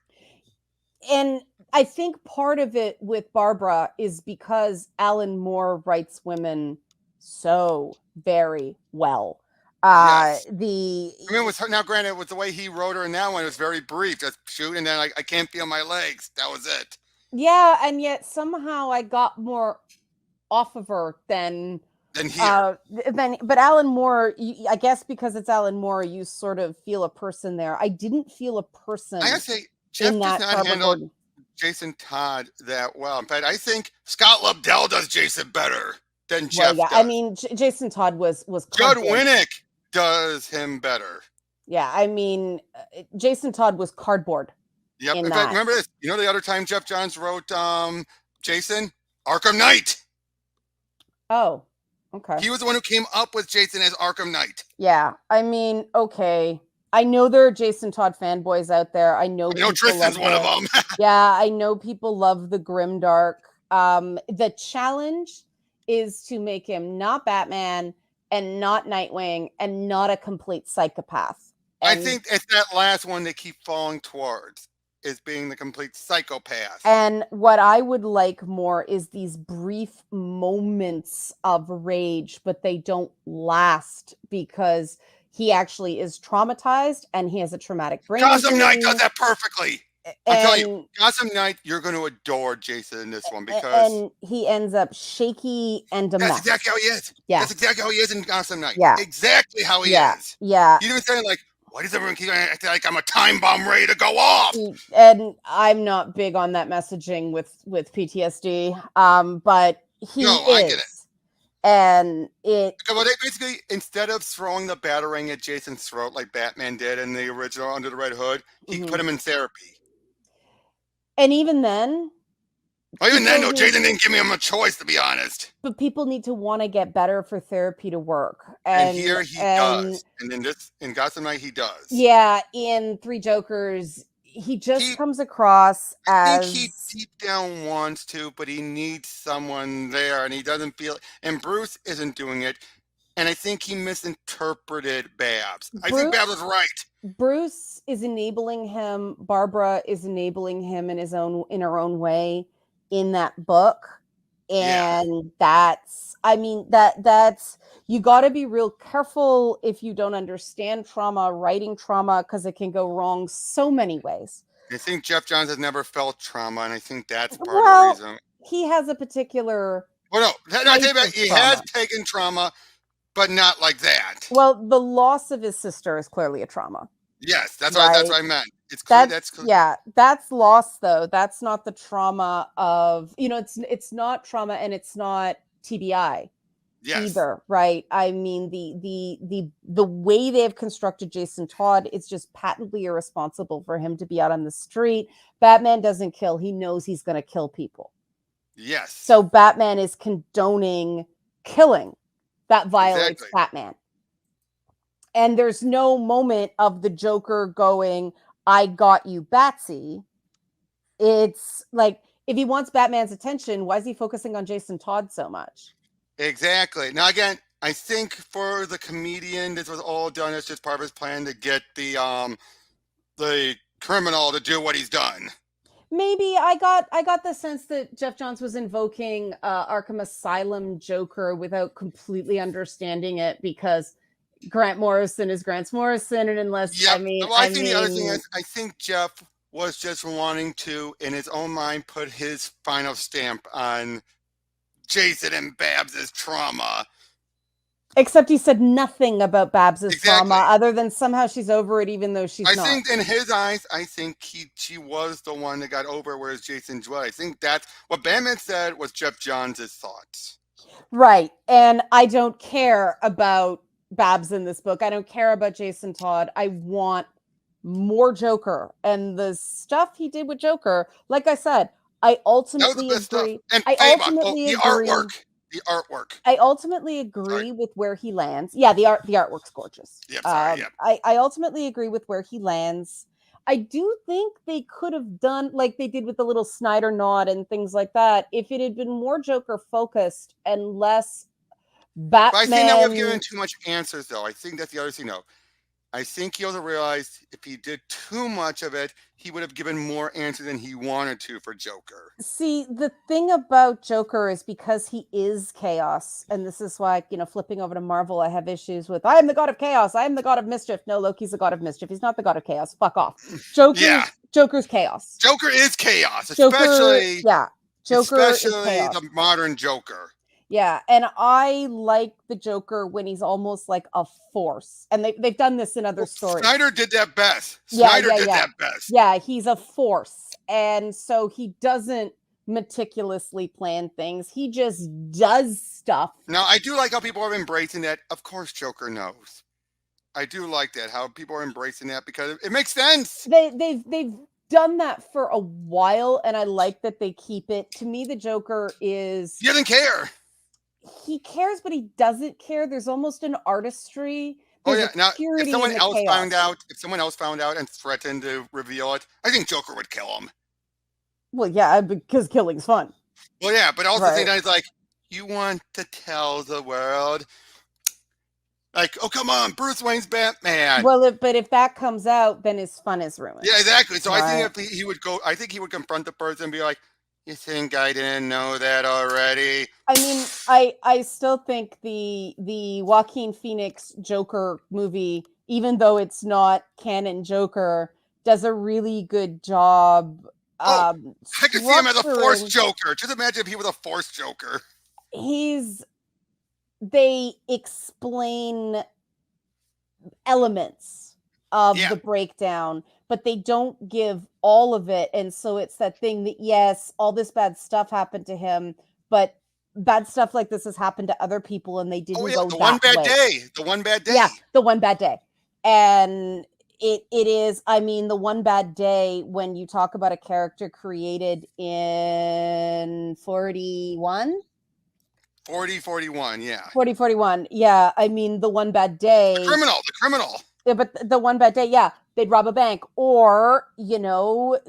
And I think part of it with Barbara is because Alan Moore writes women so very well. Yes. I mean, with her, now granted, with the way he wrote her in that one, it was very brief. Just shoot, and then I can't feel my legs. That was it. Yeah, and yet somehow I got more off of her than here. But Alan Moore, I guess because it's Alan Moore, you sort of feel a person there. I didn't feel a person. I gotta say, Geoff does not handle Jason Todd that well. In fact, I think Scott Lobdell does Jason better than Geoff does. I mean, Jason Todd was Judd Winnick does him better. Yeah, I mean, Jason Todd was cardboard. Yep. In fact, remember this? You know the other time Geoff Johns wrote Jason? Arkham Knight. Oh, okay. He was the one who came up with Jason as Arkham Knight. Yeah, I mean, okay. I know there are Jason Todd fanboys out there. I know Tristan's one of them. Yeah, I know people love the grimdark. The challenge is to make him not Batman and not Nightwing and not a complete psychopath. I think it's that last one they keep falling towards, is being the complete psychopath. And what I would like more is these brief moments of rage, but they don't last because he actually is traumatized and he has a traumatic brain injury. Gotham Knight does that perfectly. I'm telling you, Gotham Knight, you're going to adore Jason in this one because... And he ends up shaky and a mess. That's exactly how he is. Yeah. That's exactly how he is in Gotham Knight. Yeah. Exactly how he is. Yeah. He's even saying like, why does everyone keep acting like I'm a time bomb ready to go off? And I'm not big on that messaging with PTSD. But he is. I get it. And it... Well, they basically, instead of throwing the batarang at Jason's throat like Batman did in the original Under the Red Hood, he put him in therapy. And even then... Even then, no, Jason didn't give him a choice, to be honest. But people need to want to get better for therapy to work. And here he does. And in Gotham Knight, he does. Yeah, in Three Jokers, he comes across as... I think he deep down wants to, but he needs someone there, and he doesn't feel... And Bruce isn't doing it, and I think he misinterpreted Babs. I think Babs was right. Bruce is enabling him. Barbara is enabling him in her own way in that book. And that's you got to be real careful if you don't understand trauma, writing trauma, because it can go wrong so many ways. I think Geoff Johns has never felt trauma, and I think that's part of the reason. He has a particular... Well, no, he has taken trauma, but not like that. Well, the loss of his sister is clearly a trauma. Yes, that's what I meant. It's clear, that's clear. Yeah, that's loss though. That's not the trauma of, it's not trauma and it's not TBI either, right? I mean, the way they've constructed Jason Todd, it's just patently irresponsible for him to be out on the street. Batman doesn't kill. He knows he's going to kill people. Yes. So Batman is condoning killing. That violates Batman. And there's no moment of the Joker going, I got you, Batsy. It's like, if he wants Batman's attention, why is he focusing on Jason Todd so much? Exactly. Now, again, I think for the comedian, this was all done as just part of his plan to get the criminal to do what he's done. Maybe I got the sense that Geoff Johns was invoking Arkham Asylum Joker without completely understanding it, because Grant Morrison is Grant Morrison, and unless Yep. Well, I think the other thing is, I think Geoff was just wanting to, in his own mind, put his final stamp on Jason and Babs's trauma. Except he said nothing about Babs's trauma, other than somehow she's over it, even though she's not. I think in his eyes, I think she was the one that got over, whereas Jason was. I think that's what Batman said was Geoff Johns' thoughts. Right. And I don't care about Babs in this book. I don't care about Jason Todd. I want more Joker. And the stuff he did with Joker, like I said, I ultimately agree. And I ultimately agree. The artwork. I ultimately agree with where he lands. Yeah, the artwork's gorgeous. Yep, sorry, yep. I ultimately agree with where he lands. I do think they could have done like they did with the little Snyder nod and things like that if it had been more Joker focused and less Batman. But I think that would have given too much answers, though. I think that's the other thing, though. I think he also realized if he did too much of it, he would have given more answers than he wanted to for Joker. See, the thing about Joker is because he is chaos, and this is why, flipping over to Marvel, I have issues with, I am the god of chaos, I am the god of mischief. No, Loki's the god of mischief. He's not the god of chaos. Fuck off. Joker's chaos. Joker is chaos, especially the modern Joker. Yeah, and I like the Joker when he's almost like a force. And they've done this in other stories. Snyder did that best. Snyder did that best. Yeah, he's a force. And so he doesn't meticulously plan things. He just does stuff. Now, I do like how people are embracing that. Of course, Joker knows. I do like that, how people are embracing that, because it makes sense. They've done that for a while, and I like that they keep it. To me, the Joker is... He doesn't care. He cares, but he doesn't care. There's almost an artistry. Now if someone else found out and threatened to reveal it, I think Joker would kill him. Well, yeah, because killing's fun. Well, yeah, but also right. It's like, you want to tell the world, like, oh, come on, Bruce Wayne's Batman. Well, but if that comes out, then his fun is ruined. Yeah, exactly. So right. I think if he would go, I think he would confront the person and be like, you think I didn't know that already? I mean, I still think the Joaquin Phoenix Joker movie, even though it's not canon Joker, does a really good job. I could see him as a forced Joker. Just imagine if he was a forced Joker. They explain elements of the breakdown, but they don't give all of it. And so it's that thing that, yes, all this bad stuff happened to him, but bad stuff like this has happened to other people and they didn't go the one bad day. The one bad day. Yeah, the one bad day. And it is, I mean, the one bad day when you talk about a character created in 41? 41, yeah. 41, yeah. I mean, the one bad day. The criminal. Yeah, but the one bad day, yeah, they'd rob a bank, or he fell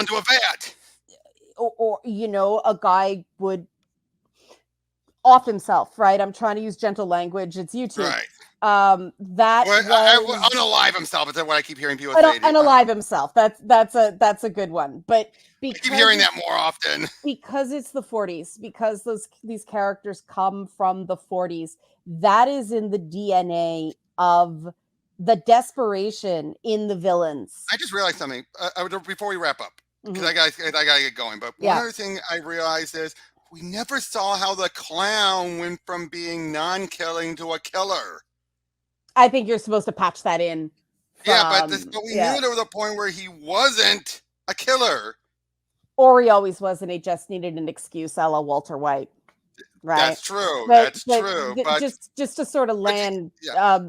into a vat, or a guy would off himself. Right? I'm trying to use gentle language. It's YouTube. Right. Unalive himself. Is that what I keep hearing people say? Unalive himself. That's a good one. But because I keep hearing that more often. Because it's the 40s. Because these characters come from the 40s. That is in the DNA of the desperation in the villains. I just realized something before we wrap up, because I gotta get going. But one other thing I realized is we never saw how the clown went from being non-killing to a killer. I think you're supposed to patch that in. But we knew there was a point where he wasn't a killer. Or he always was, and he just needed an excuse, a la Walter White. Right. That's true. That's true. But just to sort of land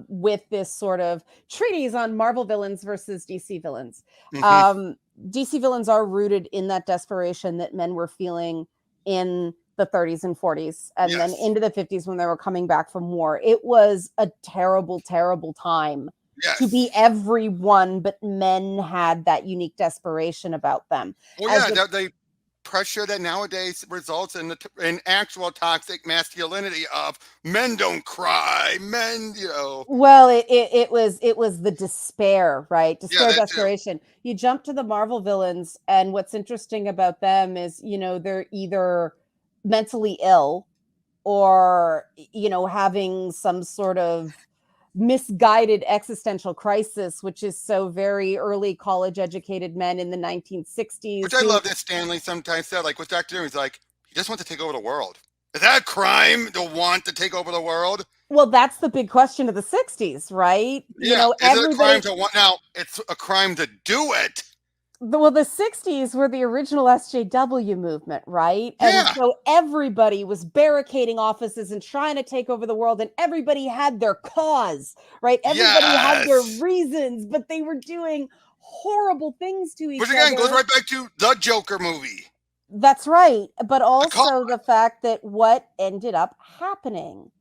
with this sort of treatise on Marvel villains versus DC villains. DC villains are rooted in that desperation that men were feeling in the 30s and 40s, and then into the 50s when they were coming back from war. It was a terrible, terrible time to be everyone, but men had that unique desperation about them. Well, pressure that nowadays results in actual toxic masculinity of men don't cry, men, Well, it was the despair, right? Yeah, Despair, that too. desperation. You jump to the Marvel villains, and what's interesting about them is, they're either mentally ill or, having some sort of misguided existential crisis, which is so very early college educated men in the Which 1960s I who. love that Stanley sometimes said, like with Doctor Doom, he's like, he just wants to take over the world. Is that a crime to want to take over the world? Well, that's the big question of the 60s, right? Yeah. Is it a crime Everybody. to want? Now, it's a crime to do it. Well, the 60s were the original SJW movement, right? And Yeah. so everybody was barricading offices and trying to take over the world, and everybody had their cause, right? Everybody had their Yes. reasons, but they were doing horrible things to Which each again goes other. right back to the Joker movie. That's right. But The call. also the fact that what ended up happening,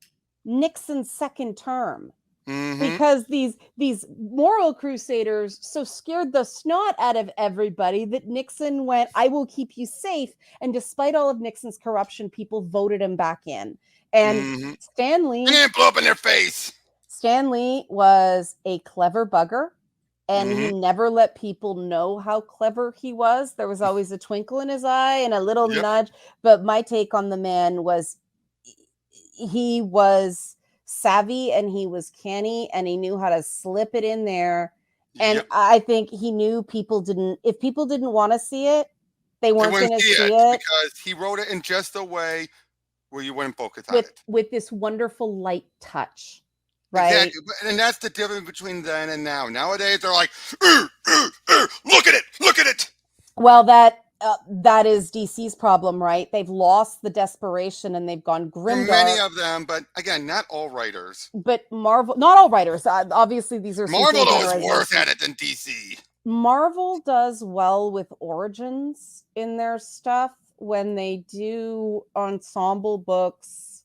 Nixon's second term, Mm-hmm. because these moral crusaders so scared the snot out of everybody that Nixon went, I will keep you safe. And despite all of Nixon's corruption, people voted him back in. And Mm-hmm. And Stanley then it blew up in their face. Stanley was a clever bugger, and he Mm-hmm. never let people know how clever he was. There was always a twinkle in his eye and a little Yep. nudge. But my take on the man was he was savvy and he was canny and he knew how to slip it in there. And Yep. I think he knew if people didn't want to see it, they They weren't wouldn't going to see see it it because he wrote it in just a way where you wouldn't focus on with it. with this wonderful light touch, right? Exactly. And that's the difference between then and now. Nowadays, they're like, look at it. Look at it. Well, that is DC's problem, right? They've lost the desperation and they've gone For many grimdark. of them, but again, not all writers. But Marvel, not all writers. Obviously, these are Marvel, sweeping though, is worse at generalizations. it than DC. Marvel does well with origins in their stuff. When they do ensemble books,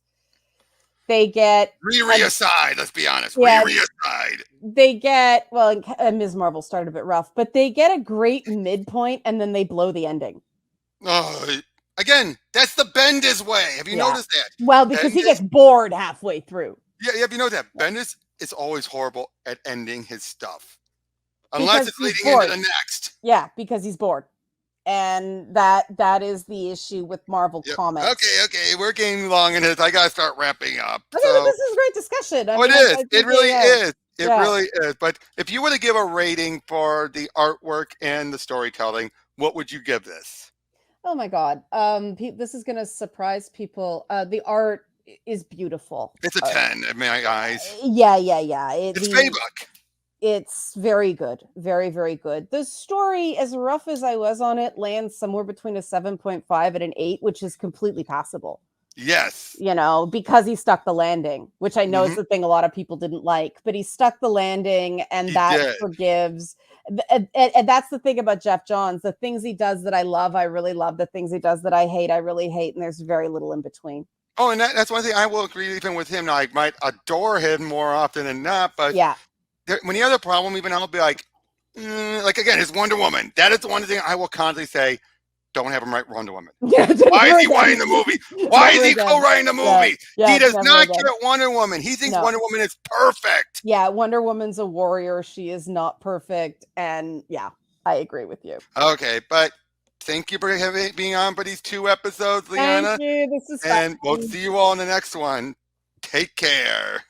they get Riri aside, let's be honest. yeah, Riri aside. they get well. Ms. Marvel started a bit rough, but they get a great midpoint, and then they blow the ending. Again, that's the Bendis way. Have you Yeah, noticed that? well, because he gets bored halfway through. Yeah, have you noticed that? Bendis is always horrible at ending his stuff. Unless Because it's he's leading into bored. the next. Yeah, because he's bored. And that is the issue with Marvel Comics. Okay, we're getting long in this. I gotta start wrapping up. Okay, but this is a great discussion. It is. It really is. It Yeah. really is. But if you were to give a rating for the artwork and the storytelling, what would you give this? Oh my God. This is gonna surprise people. The art is beautiful. It's a 10 in my eyes. Yeah. It's Fabok. It's very good. Very, very good. The story, as rough as I was on it, lands somewhere between a 7.5 and an 8, which is completely passable. Yes. Because he stuck the landing, which I know is the thing a lot of people didn't like, but he stuck the landing and that forgives. And that's the thing about Geoff Johns. The things he does that I love, I really love. The things he does that I hate, I really hate. And there's very little in between. Oh, and that's one thing I will agree even with him. Now, I might adore him more often than not, but yeah. When he has a problem, even I'll be like again, his Wonder Woman. That is the one thing I will constantly say, don't have him write Wonder Woman. Why is he writing the movie? Why is he co-writing the movie? He does not get Wonder Woman. He thinks Wonder Woman is perfect. Yeah, Wonder Woman's a warrior. She is not perfect. And yeah, I agree with you. Okay, but thank you for being on for these 2 episodes, Liana. Thank you. This is fun. And we'll see you all in the next one. Take care.